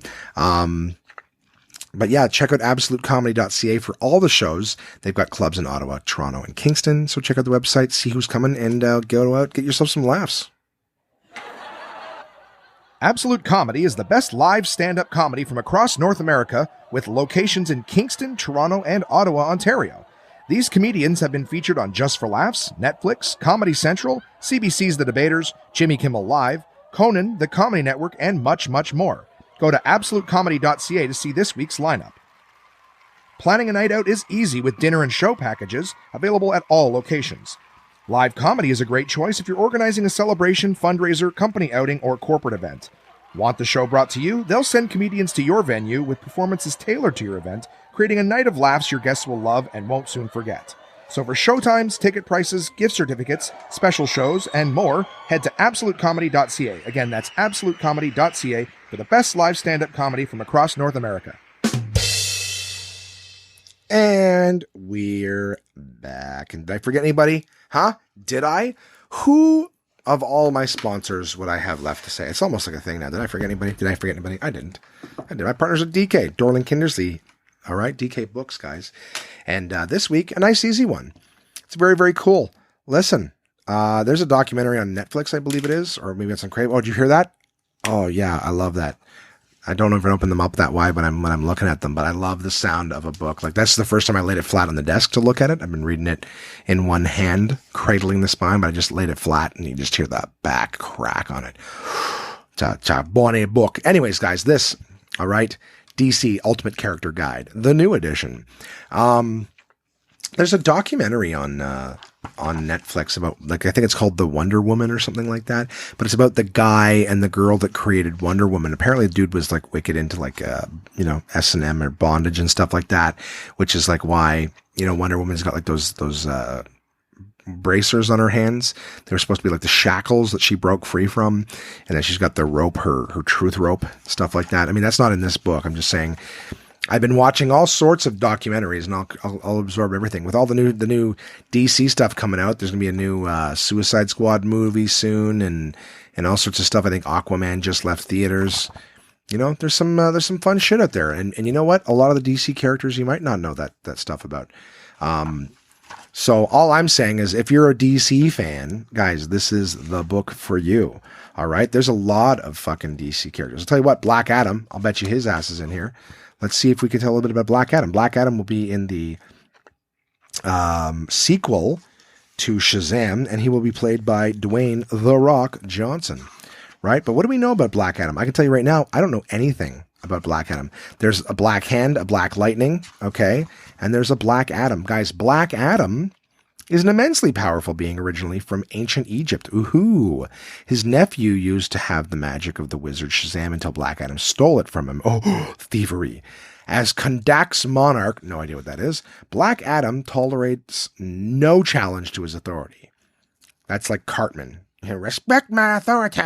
But yeah, check out absolutecomedy.ca for all the shows. They've got clubs in Ottawa, Toronto, and Kingston. So check out the website, see who's coming, and go out, get yourself some laughs. Absolute Comedy is the best live stand-up comedy from across North America, with locations in Kingston, Toronto, and Ottawa, Ontario. These comedians have been featured on Just for Laughs, Netflix, Comedy Central, CBC's The Debaters, Jimmy Kimmel Live, Conan, The Comedy Network, and much, much more. Go to absolutecomedy.ca to see this week's lineup. Planning a night out is easy with dinner and show packages available at all locations. Live comedy is a great choice if you're organizing a celebration, fundraiser, company outing, or corporate event. Want the show brought to you? They'll send comedians to your venue with performances tailored to your event, creating a night of laughs your guests will love and won't soon forget. So for showtimes, ticket prices, gift certificates, special shows, and more, head to absolutecomedy.ca. Again, that's absolutecomedy.ca for the best live stand-up comedy from across North America. And we're back. And did I forget anybody? Huh? Did I? Who of all my sponsors would I have left to say? It's almost like a thing now. Did I forget anybody? I didn't. I did. My partners at DK, Dorling Kindersley. All right, DK Books, guys. And this week, a nice, easy one. It's very, very cool. Listen, there's a documentary on Netflix, I believe it is, or maybe it's on Crave. Oh, did you hear that? Oh, yeah, I love that. I don't even open them up that wide when I'm looking at them, but I love the sound of a book. Like, that's the first time I laid it flat on the desk to look at it. I've been reading it in one hand, cradling the spine, but I just laid it flat, and you just hear the back crack on it. It's a bonny book. Anyways, guys, this, all right, DC Ultimate Character Guide, the new edition. There's a documentary on Netflix about, like, I think it's called The Wonder Woman or something like that, but it's about the guy and the girl that created Wonder Woman. Apparently the dude was like wicked into like, S&M or bondage and stuff like that, which is like why, Wonder Woman's got like those bracers on her hands. They were supposed to be like the shackles that she broke free from. And then she's got the rope, her truth rope, stuff like that. I mean, that's not in this book. I'm just saying, I've been watching all sorts of documentaries, and I'll absorb everything. With all the new DC stuff coming out, there's gonna be a new Suicide Squad movie soon, and all sorts of stuff. I think Aquaman just left theaters. There's some fun shit out there, and you know what? A lot of the DC characters you might not know that stuff about. So all I'm saying is, if you're a DC fan, guys, this is the book for you. All right, there's a lot of fucking DC characters. I'll tell you what, Black Adam. I'll bet you his ass is in here. Let's see if we can tell a little bit about Black Adam. Black Adam will be in the sequel to Shazam, and he will be played by Dwayne "The Rock" Johnson, right? But what do we know about Black Adam? I can tell you right now, I don't know anything about Black Adam. There's a Black Hand, a Black Lightning, okay? And there's a Black Adam. Guys, Black Adam is an immensely powerful being originally from ancient Egypt. Ooh. His nephew used to have the magic of the wizard Shazam until Black Adam stole it from him. Oh, thievery. As Kandak's monarch, no idea what that is, Black Adam tolerates no challenge to his authority. That's like Cartman. Respect my authority.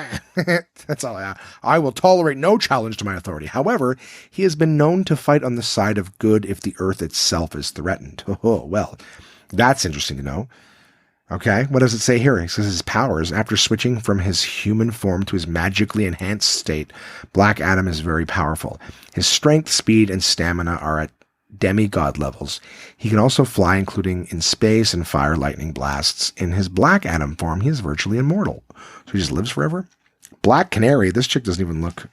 That's all I will tolerate no challenge to my authority. However, he has been known to fight on the side of good if the earth itself is threatened. Oh, well, that's interesting to know. Okay, what does it say here? It says his powers, after switching from his human form to his magically enhanced state, Black Adam is very powerful. His strength, speed, and stamina are at demigod levels. He can also fly, including in space and fire lightning blasts. In his Black Adam form, he is virtually immortal. So he just lives forever. Black Canary, this chick doesn't even look...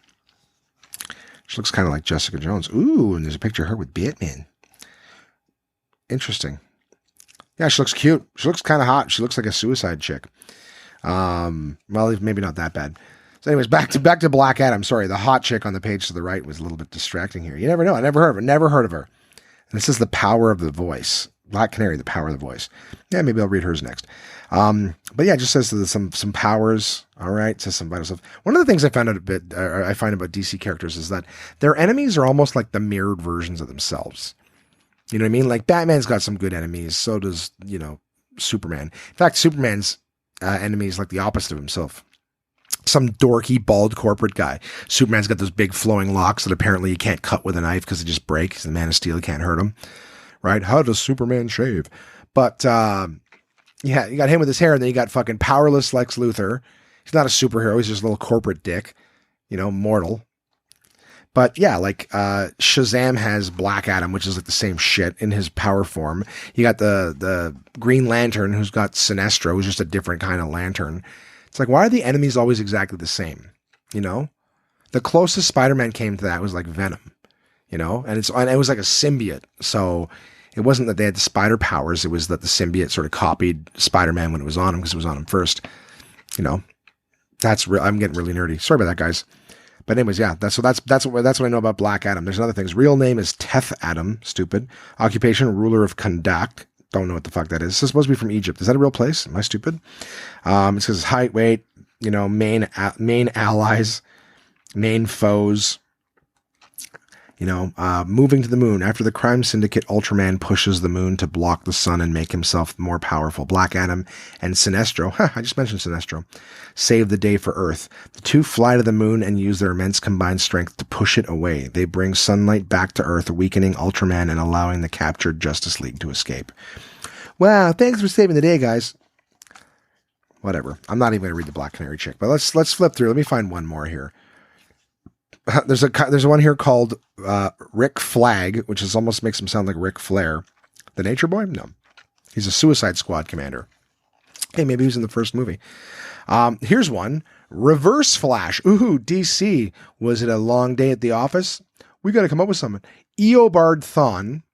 She looks kind of like Jessica Jones. Ooh, and there's a picture of her with Batman. Interesting. Yeah, she looks cute. She looks kind of hot. She looks like a suicide chick. Well, maybe not that bad. So anyways, back to Black Adam. Sorry, the hot chick on the page to the right was a little bit distracting here. You never know. I never heard of her. Never heard of her. And this is the power of the voice. Black Canary, the power of the voice. Yeah, maybe I'll read hers next. But yeah, it just says some powers. All right, it says some vital stuff. One of the things I found out I find about DC characters is that their enemies are almost like the mirrored versions of themselves. You know what I mean? Like Batman's got some good enemies. So does, Superman. In fact, Superman's enemy is like the opposite of himself. Some dorky, bald corporate guy. Superman's got those big flowing locks that apparently you can't cut with a knife because they just break. The Man of Steel can't hurt him. Right? How does Superman shave? But, yeah, you got him with his hair, and then you got fucking powerless Lex Luthor. He's not a superhero. He's just a little corporate dick. Mortal. But yeah, like, Shazam has Black Adam, which is like the same shit in his power form. You got the Green Lantern, who's got Sinestro, who's just a different kind of lantern. It's like, why are the enemies always exactly the same? The closest Spider-Man came to that was like Venom, and it was like a symbiote. So it wasn't that they had the spider powers. It was that the symbiote sort of copied Spider-Man when it was on him because it was on him first. I'm getting really nerdy. Sorry about that, guys. But anyways, yeah, that's what I know about Black Adam. There's another thing. His real name is Teth Adam. Stupid. Occupation, ruler of Kandak. Don't know what the fuck that is. This is supposed to be from Egypt. Is that a real place? Am I stupid? It says height, weight, main allies, main foes. Moving to the moon. After the crime syndicate, Ultraman pushes the moon to block the sun and make himself more powerful. Black Adam and Sinestro, I just mentioned Sinestro, save the day for Earth. The two fly to the moon and use their immense combined strength to push it away. They bring sunlight back to Earth, weakening Ultraman and allowing the captured Justice League to escape. Wow, thanks for saving the day, guys. Whatever. I'm not even going to read the Black Canary chick, but let's flip through. Let me find one more here. There's a one here called Rick Flag, which almost makes him sound like Ric Flair. The Nature Boy? No. He's a Suicide Squad commander. Hey, maybe he was in the first movie. Here's one. Reverse Flash. Ooh, DC. Was it a long day at the office? We got to come up with something. Eobard Thawne,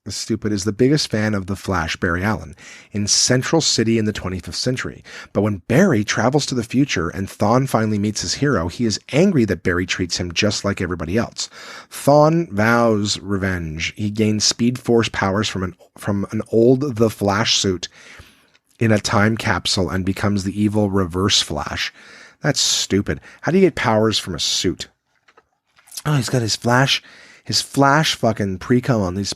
stupid, is the biggest fan of the Flash, Barry Allen, in Central City in the 25th century. But when Barry travels to the future and Thawne finally meets his hero, he is angry that Barry treats him just like everybody else. Thawne vows revenge. He gains Speed Force powers from an old The Flash suit in a time capsule and becomes the evil Reverse Flash. That's stupid. How do you get powers from a suit? Oh, he's got his Flash fucking pre-cum on these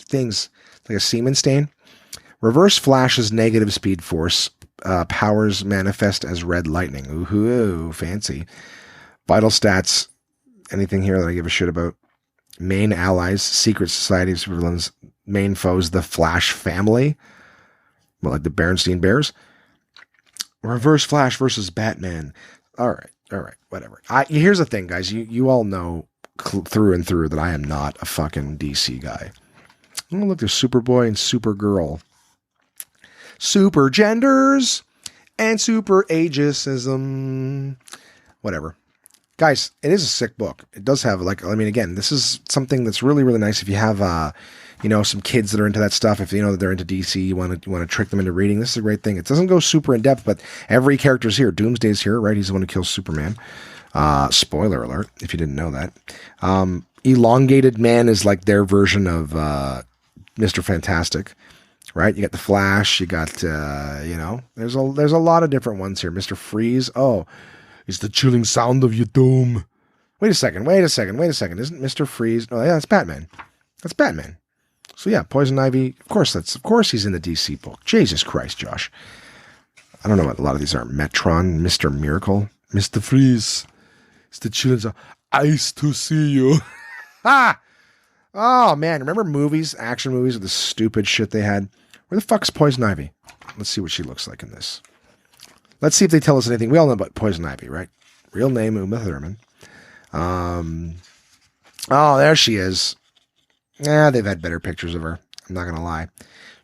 things, like a semen stain. Reverse Flash's negative Speed Force powers manifest as red lightning. Ooh, fancy. Vital stats. Anything here that I give a shit about? Main allies, Secret Society of Supervillains. Main foes, the Flash family. Well, like the Berenstain Bears. Reverse Flash versus Batman. All right, whatever. Here's the thing, guys. You all know through and through that I am not a fucking DC guy. Oh, look, there's Superboy and Supergirl. Super genders and super ageism. Whatever. Guys, it is a sick book. It does have, again, this is something that's really, really nice if you have, some kids that are into that stuff. If you know that they're into DC, you want to trick them into reading. This is a great thing. It doesn't go super in depth, but every character's here. Doomsday's here, right? He's the one who kills Superman. Spoiler alert, if you didn't know that. Elongated Man is like their version of Mr. Fantastic, right? You got the Flash, you got there's a lot of different ones here. Mr. Freeze, it's the chilling sound of your doom. Wait a second. Isn't Mr. Freeze? Oh yeah, that's Batman. So yeah, Poison Ivy. Of course he's in the DC book. Jesus Christ, Josh. I don't know what a lot of these are. Metron, Mr. Miracle, Mr. Freeze. It's the chilling sound. Ice to see you. Ah! Oh, man. Remember action movies with the stupid shit they had? Where the fuck's Poison Ivy? Let's see what she looks like in this. Let's see if they tell us anything. We all know about Poison Ivy, right? Real name, Uma Thurman. Oh, there she is. They've had better pictures of her. I'm not going to lie.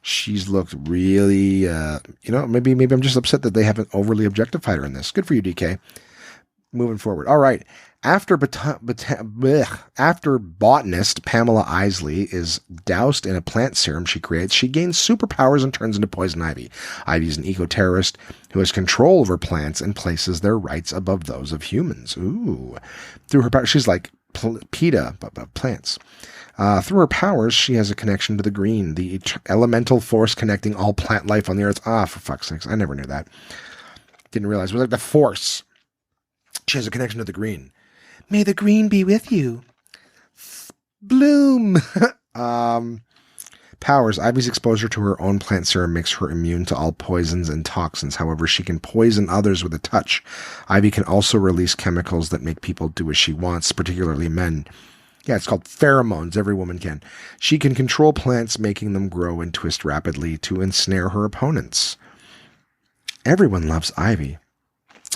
She's looked really, maybe I'm just upset that they haven't overly objectified her in this. Good for you, DK. Moving forward. All right. After botanist Pamela Isley is doused in a plant serum she creates, she gains superpowers and turns into Poison Ivy. Ivy is an eco-terrorist who has control over plants and places their rights above those of humans. Ooh. Through her power, she's like PETA, but plants. Through her powers, she has a connection to the green, the elemental force connecting all plant life on the earth. For fuck's sakes. I never knew that. Didn't realize. It was like the force. She has a connection to the green. May the green be with you. Bloom. Powers. Ivy's exposure to her own plant serum makes her immune to all poisons and toxins. However, she can poison others with a touch. Ivy can also release chemicals that make people do as she wants, particularly men. Yeah, it's called pheromones. Every woman can. She can control plants, making them grow and twist rapidly to ensnare her opponents. Everyone loves Ivy.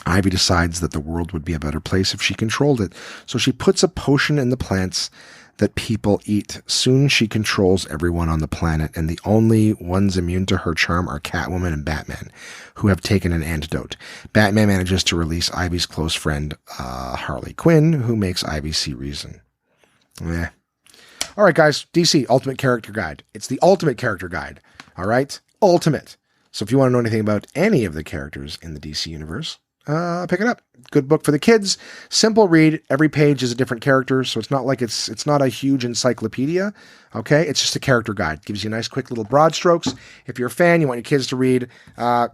Ivy decides that the world would be a better place if she controlled it, so she puts a potion in the plants that people eat. Soon she controls everyone on the planet, and the only ones immune to her charm are Catwoman and Batman, who have taken an antidote. Batman manages to release Ivy's close friend, Harley Quinn, who makes Ivy see reason. Yeah. All right, guys, DC Ultimate Character Guide. It's the ultimate character guide. All right? Ultimate. So if you want to know anything about any of the characters in the DC universe, pick it up. Good book for the kids. Simple read. Every page is a different character, so it's not like it's not a huge encyclopedia. Okay, it's just a character guide. Gives you nice, quick little broad strokes. If you're a fan, you want your kids to read.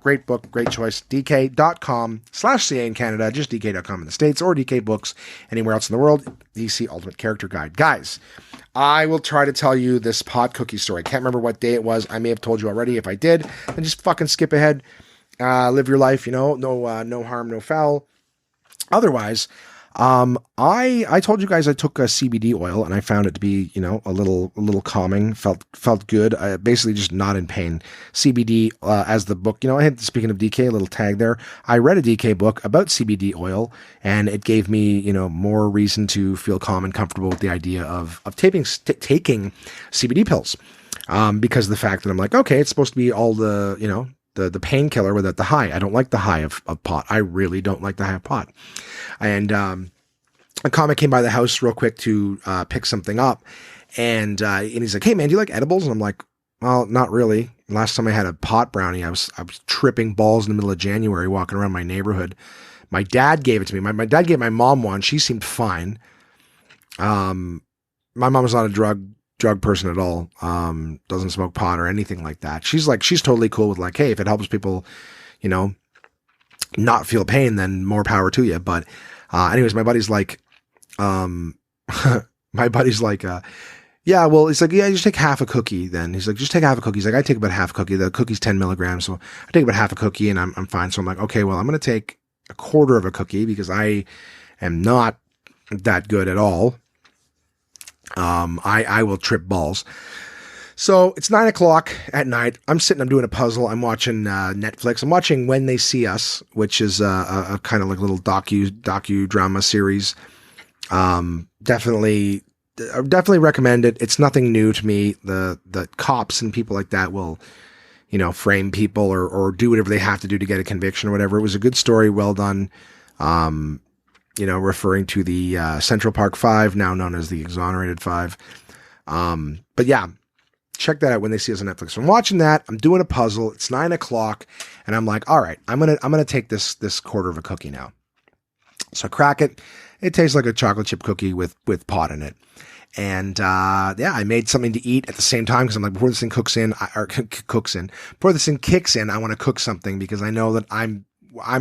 Great book, great choice. DK.com/CA in Canada, just DK.com in the States, or DK Books anywhere else in the world. DC Ultimate Character Guide, guys. I will try to tell you this pot cookie story. I can't remember what day it was. I may have told you already. If I did, then just fucking skip ahead. Live your life, no harm, no foul. Otherwise, I told you guys I took a CBD oil and I found it to be, a little calming, felt good. Basically just not in pain. CBD, as the book, I had, speaking of DK, a little tag there. I read a DK book about CBD oil and it gave me, more reason to feel calm and comfortable with the idea of taking CBD pills. Because of the fact that I'm like, okay, it's supposed to be all the, the painkiller without the high. I don't like the high of pot. I really don't like the high of pot. And a comic came by the house real quick to pick something up. And he's like, hey, man, do you like edibles? And I'm like, well, not really. Last time I had a pot brownie, I was tripping balls in the middle of January walking around my neighborhood. My dad gave it to me. My dad gave my mom one. She seemed fine. My mom was not a drug person at all. Doesn't smoke pot or anything like that. She's totally cool with like, hey, if it helps people, not feel pain, then more power to you. But, anyways, my buddy's like, yeah, well, it's like, yeah, you just take half a cookie then. He's like, just take half a cookie. He's like, I take about half a cookie. The cookie's 10 milligrams. So I take about half a cookie and I'm fine. So I'm like, okay, well, I'm going to take a quarter of a cookie because I am not that good at all. I will trip balls. So it's 9:00 at night. I'm doing a puzzle. I'm watching Netflix. I'm watching When They See Us, which is a kind of like a little docudrama series. Definitely recommend it. It's nothing new to me. The cops and people like that will, frame people or do whatever they have to do to get a conviction or whatever. It was a good story. Well done. Referring to the Central Park 5, now known as the Exonerated 5. But yeah, check that out When They See Us on Netflix. So I'm watching that. I'm doing a puzzle. It's 9:00, and I'm like, all right, I'm gonna take this quarter of a cookie now. So I crack it. It tastes like a chocolate chip cookie with pot in it. And I made something to eat at the same time because I'm like, before this thing kicks in, I want to cook something because I know that I'm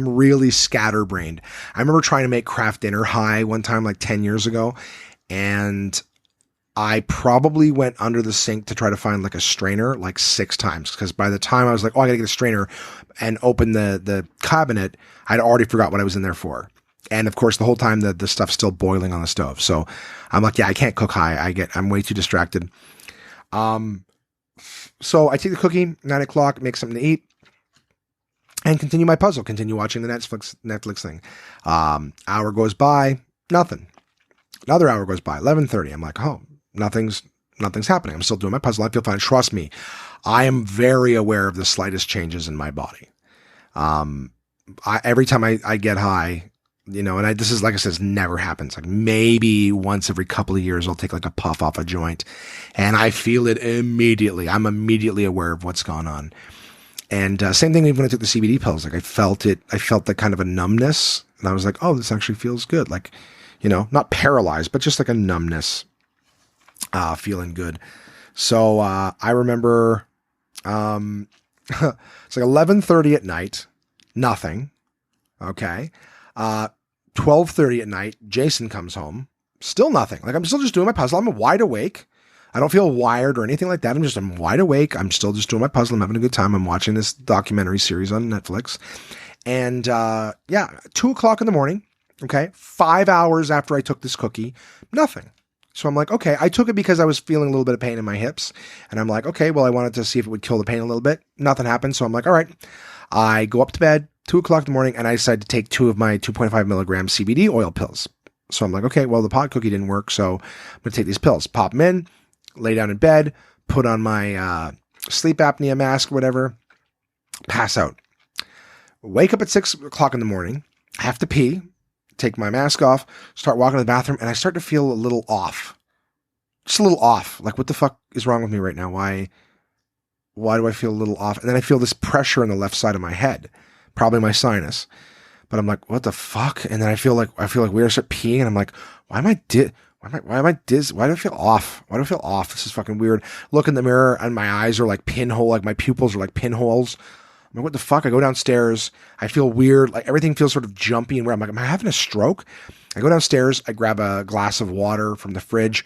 really scatterbrained. I remember trying to make Kraft Dinner High one time, like 10 years ago, and I probably went under the sink to try to find like a strainer like 6 times because by the time I was like, oh, I gotta get a strainer and open the cabinet, I'd already forgot what I was in there for. And of course, the whole time the stuff's still boiling on the stove. So I'm like, yeah, I can't cook high. I'm way too distracted. So I take the cookie, 9:00, make something to eat. And continue my puzzle, continue watching the Netflix thing. Hour goes by, nothing. Another hour goes by, 11:30. I'm like, oh, nothing's Nothing's happening. I'm still doing my puzzle. I feel fine. Trust me, I am very aware of the slightest changes in my body. Every time I get high, you know, and this is, like I said, this never happens. Like maybe once every couple of years, I'll take like a puff off a joint and I feel it immediately. I'm immediately aware of what's going on. And same thing even when I took the CBD pills. Like I felt that kind of a numbness. And I was like, oh, this actually feels good. Like, you know, not paralyzed, but just like a numbness, feeling good. So I remember it's like 11:30 at night, nothing. Okay. 12:30 at night, Jason comes home, still nothing. Like I'm still just doing my puzzle. I'm wide awake. I don't feel wired or anything like that. I'm wide awake. I'm still just doing my puzzle. I'm having a good time. I'm watching this documentary series on Netflix. And 2:00 in the morning. Okay. 5 hours after I took this cookie, nothing. So I'm like, okay, I took it because I was feeling a little bit of pain in my hips. And I'm like, okay, well, I wanted to see if it would kill the pain a little bit. Nothing happened. So I'm like, all right, I go up to bed, 2:00 in the morning, and I decide to take 2 of my 2.5 milligram CBD oil pills. So I'm like, okay, well, the pot cookie didn't work. So I'm going to take these pills, pop them in, lay down in bed, put on my sleep apnea mask, whatever, pass out. Wake up at 6:00 in the morning, I have to pee, take my mask off, start walking to the bathroom, and I start to feel a little off. Just a little off. Like, what the fuck is wrong with me right now? Why do I feel a little off? And then I feel this pressure on the left side of my head, probably my sinus. But I'm like, what the fuck? And then I feel like weird. I start peeing, and I'm like, why am I dizzy? Why do I feel off? Why do I feel off? This is fucking weird. Look in the mirror, and my eyes are like pinhole, like my pupils are like pinholes. I'm like, what the fuck? I go downstairs. I feel weird. Like everything feels sort of jumpy and weird. I'm like, am I having a stroke? I go downstairs. I grab a glass of water from the fridge,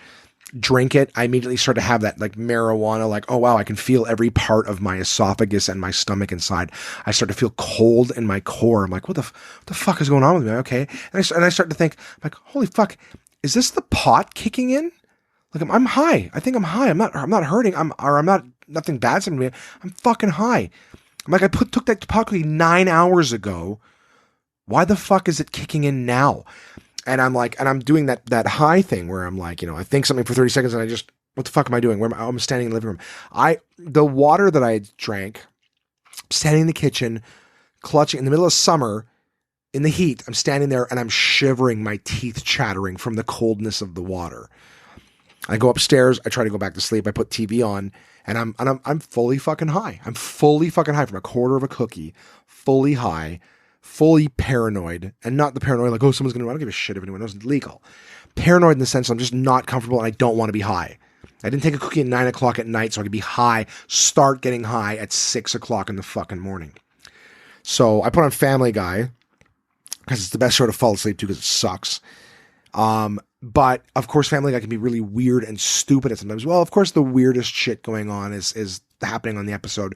drink it. I immediately start to have that like marijuana, like, oh wow, I can feel every part of my esophagus and my stomach inside. I start to feel cold in my core. I'm like, what the fuck is going on with me? Okay. And I start to think, I'm like, holy fuck, is this the pot kicking in? Like I'm high. I think I'm high. I'm not hurting. Nothing bad's happening to me. I'm fucking high. I'm like, took that pot cookie 9 hours ago. Why the fuck is it kicking in now? And I'm like, and I'm doing that high thing where I'm like, you know, I think something for 30 seconds and I just, what the fuck am I doing? I'm standing in the living room. The water that I drank, standing in the kitchen, clutching in the middle of summer in the heat, I'm standing there and I'm shivering, my teeth chattering from the coldness of the water. I go upstairs. I try to go back to sleep. I put TV on and I'm fully fucking high. I'm fully fucking high from a quarter of a cookie, fully high, fully paranoid, and not the paranoid like, oh, someone's going to, I don't give a shit if anyone knows it's legal. Paranoid in the sense I'm just not comfortable and I don't want to be high. I didn't take a cookie at 9 o'clock at night so I could be high, start getting high at 6 o'clock in the fucking morning. So I put on Family Guy because it's the best show to fall asleep to because it sucks. But of course, Family Guy can be really weird and stupid at sometimes. Well, of course, the weirdest shit going on is happening on the episode.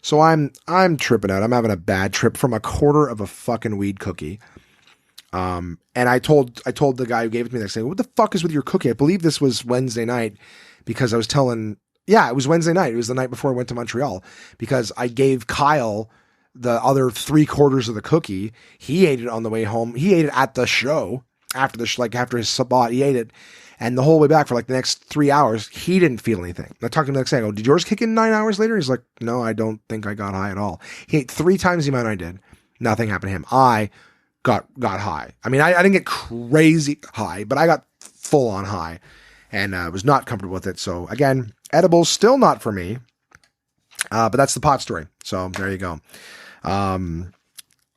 So I'm tripping out. I'm having a bad trip from a quarter of a fucking weed cookie. And I told the guy who gave it to me that, saying, what the fuck is with your cookie? I believe this was Wednesday night because I was it was Wednesday night. It was the night before I went to Montreal because I gave Kyle the other 3/4 of the cookie. He ate it on the way home. He ate it at the show after after his spot. He ate it. And the whole way back for like the next 3 hours, he didn't feel anything. I talked to him the next day. I go, did yours kick in 9 hours later? He's like, no, I don't think I got high at all. He ate 3 times the amount I did. Nothing happened to him. I got high. I mean, I didn't get crazy high, but I got full on high and was not comfortable with it. So again, edibles still not for me. But that's the pot story. So there you go.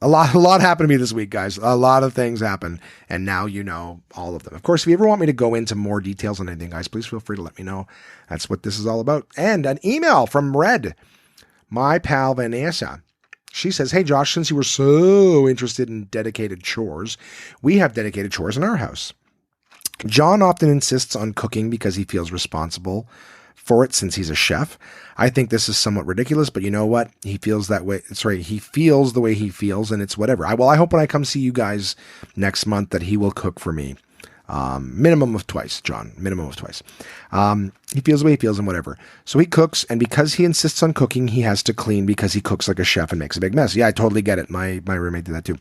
A lot happened to me this week, guys. A lot of things happened, and now you know all of them. Of course, if you ever want me to go into more details on anything, guys, please feel free to let me know. That's what this is all about. And an email from Red, my pal Vanessa. She says, hey, Josh, since you were so interested in dedicated chores, we have dedicated chores in our house. John often insists on cooking because he feels responsible for it since he's a chef. I think this is somewhat ridiculous, but you know what? He feels that way. He feels the way he feels, and it's whatever. I hope when I come see you guys next month that he will cook for me. Minimum of twice, John. Minimum of twice. He feels the way he feels and whatever. So he cooks, and because he insists on cooking, he has to clean because he cooks like a chef and makes a big mess. Yeah, I totally get it. My roommate did that too.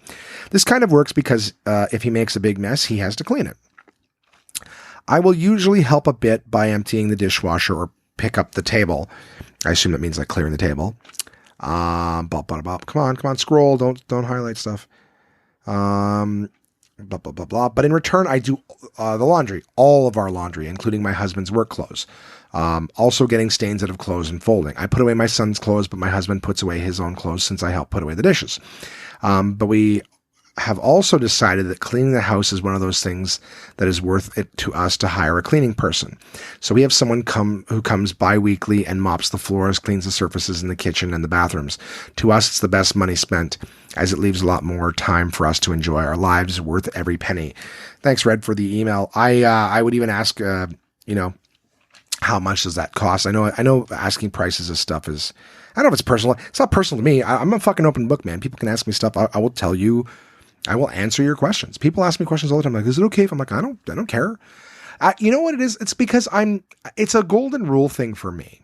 This kind of works because if he makes a big mess, he has to clean it. I will usually help a bit by emptying the dishwasher or pick up the table. I assume that means like clearing the table. Come on, scroll. Don't highlight stuff. Blah, blah, blah, blah. But in return, I do the laundry, all of our laundry, including my husband's work clothes. Also getting stains out of clothes and folding. I put away my son's clothes, but my husband puts away his own clothes since I help put away the dishes. But we have also decided that cleaning the house is one of those things that is worth it to us to hire a cleaning person. So we have someone who comes bi-weekly and mops the floors, cleans the surfaces in the kitchen and the bathrooms. To us, it's the best money spent, as it leaves a lot more time for us to enjoy our lives, worth every penny. Thanks, Red, for the email. I would even ask, how much does that cost? I know asking prices of stuff is, I don't know if it's personal. It's not personal to me. I'm a fucking open book, man. People can ask me stuff. I will tell you. I will answer your questions. People ask me questions all the time. Like, is it okay if I'm like, I don't care. You know what it is? It's because it's a golden rule thing for me.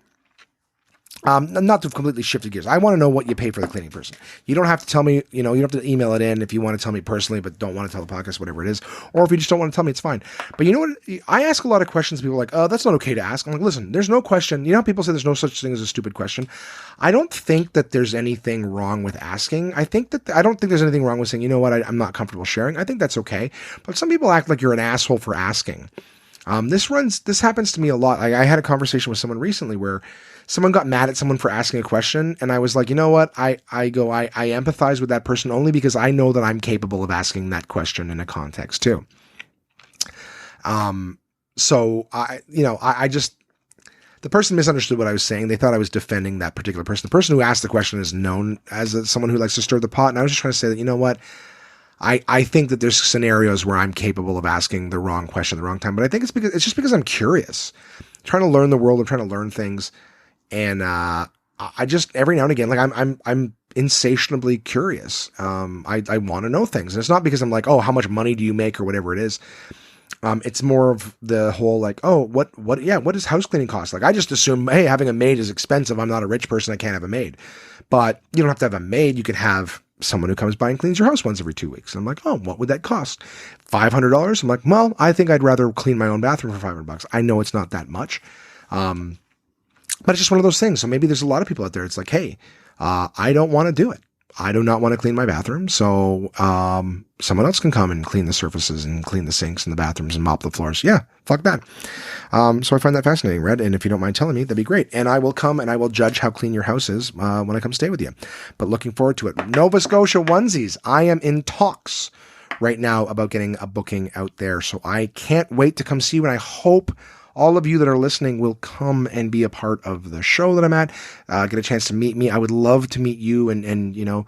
Not to completely shift gears. I want to know what you pay for the cleaning person. You don't have to tell me, you don't have to email it in if you want to tell me personally, but don't want to tell the podcast, whatever it is. Or if you just don't want to tell me, it's fine. But you know what? I ask a lot of questions. People are like, oh, that's not okay to ask. I'm like, listen, there's no question. You know how people say there's no such thing as a stupid question? I don't think that there's anything wrong with asking. I don't think there's anything wrong with saying, you know what, I'm not comfortable sharing. I think that's okay. But some people act like you're an asshole for asking. This happens to me a lot. I had a conversation with someone recently where someone got mad at someone for asking a question. And I was like, you know what? I empathize with that person only because I know that I'm capable of asking that question in a context too. So the person misunderstood what I was saying. They thought I was defending that particular person. The person who asked the question is known as someone who likes to stir the pot. And I was just trying to say that, you know what? I think that there's scenarios where I'm capable of asking the wrong question at the wrong time, but I think it's just because I'm curious, I'm trying to learn the world. I'm trying to learn things. And, I just, every now and again, like I'm insatiably curious. I want to know things, and it's not because I'm like, oh, how much money do you make or whatever it is. It's more of the whole like, oh, what does house cleaning cost? Like, I just assume, hey, having a maid is expensive. I'm not a rich person. I can't have a maid, but you don't have to have a maid. You could have someone who comes by and cleans your house once every 2 weeks. And I'm like, oh, what would that cost? $500? I'm like, well, I think I'd rather clean my own bathroom for $500. I know it's not that much. But it's just one of those things. So maybe there's a lot of people out there. It's like, hey, I don't want to do it. I do not want to clean my bathroom. So, someone else can come and clean the surfaces and clean the sinks and the bathrooms and mop the floors. Yeah, fuck that. So I find that fascinating, Red. And if you don't mind telling me, that'd be great. And I will come and I will judge how clean your house is, when I come stay with you. But looking forward to it. Nova Scotia onesies. I am in talks right now about getting a booking out there. So I can't wait to come see you. And I hope all of you that are listening will come and be a part of the show that I'm at, get a chance to meet me. I would love to meet you and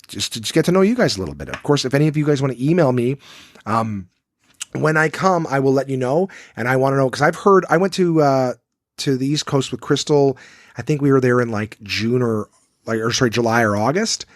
just get to know you guys a little bit. Of course, if any of you guys want to email me, when I come, I will let you know. And I want to know, because I went to the East Coast with Crystal. I think we were there in like July or August.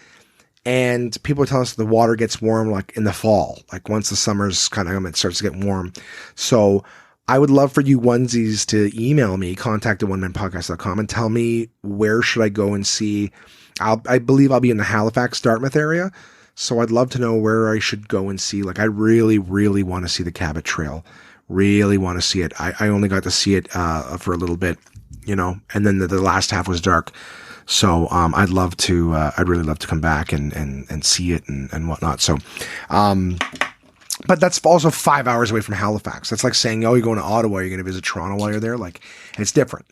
And people are telling us the water gets warm like in the fall, like once the summer's kind of, it starts to get warm. So I would love for you onesies to email me, contact@onemanpodcast.com, and tell me where should I go and see. I believe I'll be in the Halifax, Dartmouth area. So I'd love to know where I should go and see. Like, I really, really want to see the Cabot Trail. Really want to see it. I only got to see it for a little bit, and then the last half was dark. So I'd really love to come back and see it and whatnot. So but that's also 5 hours away from Halifax. That's like saying, oh, you're going to Ottawa, you're going to visit Toronto while you're there. Like, it's different.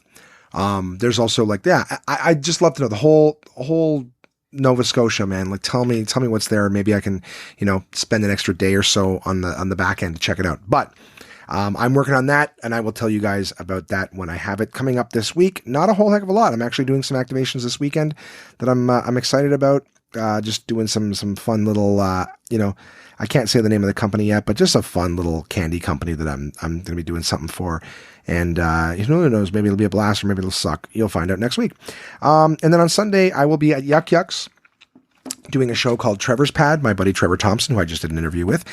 There's also like, yeah, I just love to know the whole Nova Scotia, man. Like, tell me what's there. Maybe I can, spend an extra day or so on the back end to check it out. But, I'm working on that, and I will tell you guys about that when I have it coming up this week. Not a whole heck of a lot. I'm actually doing some activations this weekend that I'm excited about. Just doing some fun little, I can't say the name of the company yet, but just a fun little candy company that I'm going to be doing something for. And, who knows, maybe it'll be a blast or maybe it'll suck. You'll find out next week. And then on Sunday, I will be at Yuck Yucks doing a show called Trevor's Pad. My buddy Trevor Thompson, who I just did an interview with,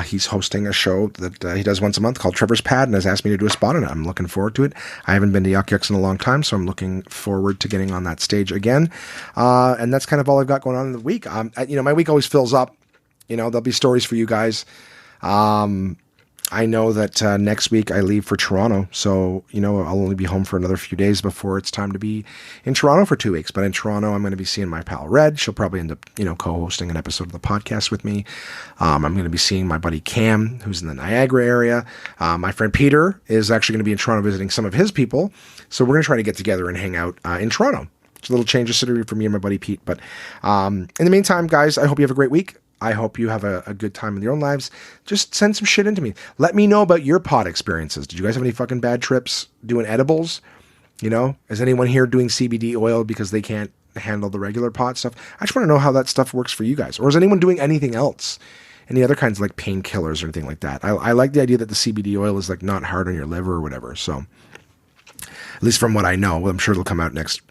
he's hosting a show that he does once a month called Trevor's Pad and has asked me to do a spot on it. I'm looking forward to it. I haven't been to Yuck Yucks in a long time, so I'm looking forward to getting on that stage again. And that's kind of all I've got going on in the week. My week always fills up. There'll be stories for you guys. I know that next week I leave for Toronto, so I'll only be home for another few days before it's time to be in Toronto for 2 weeks. But in Toronto, I'm going to be seeing my pal Red. She'll probably end up co-hosting an episode of the podcast with me. I'm going to be seeing my buddy Cam, who's in the Niagara area. My friend Peter is actually going to be in Toronto visiting some of his people, so we're going to try to get together and hang out in Toronto. It's a little change of scenery for me and my buddy Pete. But in the meantime, guys, I hope you have a great week. I hope you have a good time in your own lives. Just send some shit into me. Let me know about your pot experiences. Did you guys have any fucking bad trips doing edibles? Is anyone here doing CBD oil because they can't handle the regular pot stuff? I just want to know how that stuff works for you guys. Or is anyone doing anything else? Any other kinds of like painkillers or anything like that? I like the idea that the CBD oil is like not hard on your liver or whatever. So at least from what I know, I'm sure it'll come out next,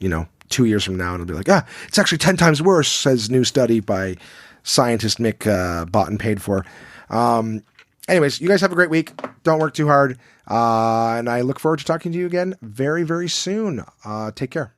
2 years from now and it'll be like, it's actually 10 times worse, says new study by scientist Mick bought and paid for. Anyways, you guys have a great week. Don't work too hard. And I look forward to talking to you again very, very soon. Take care.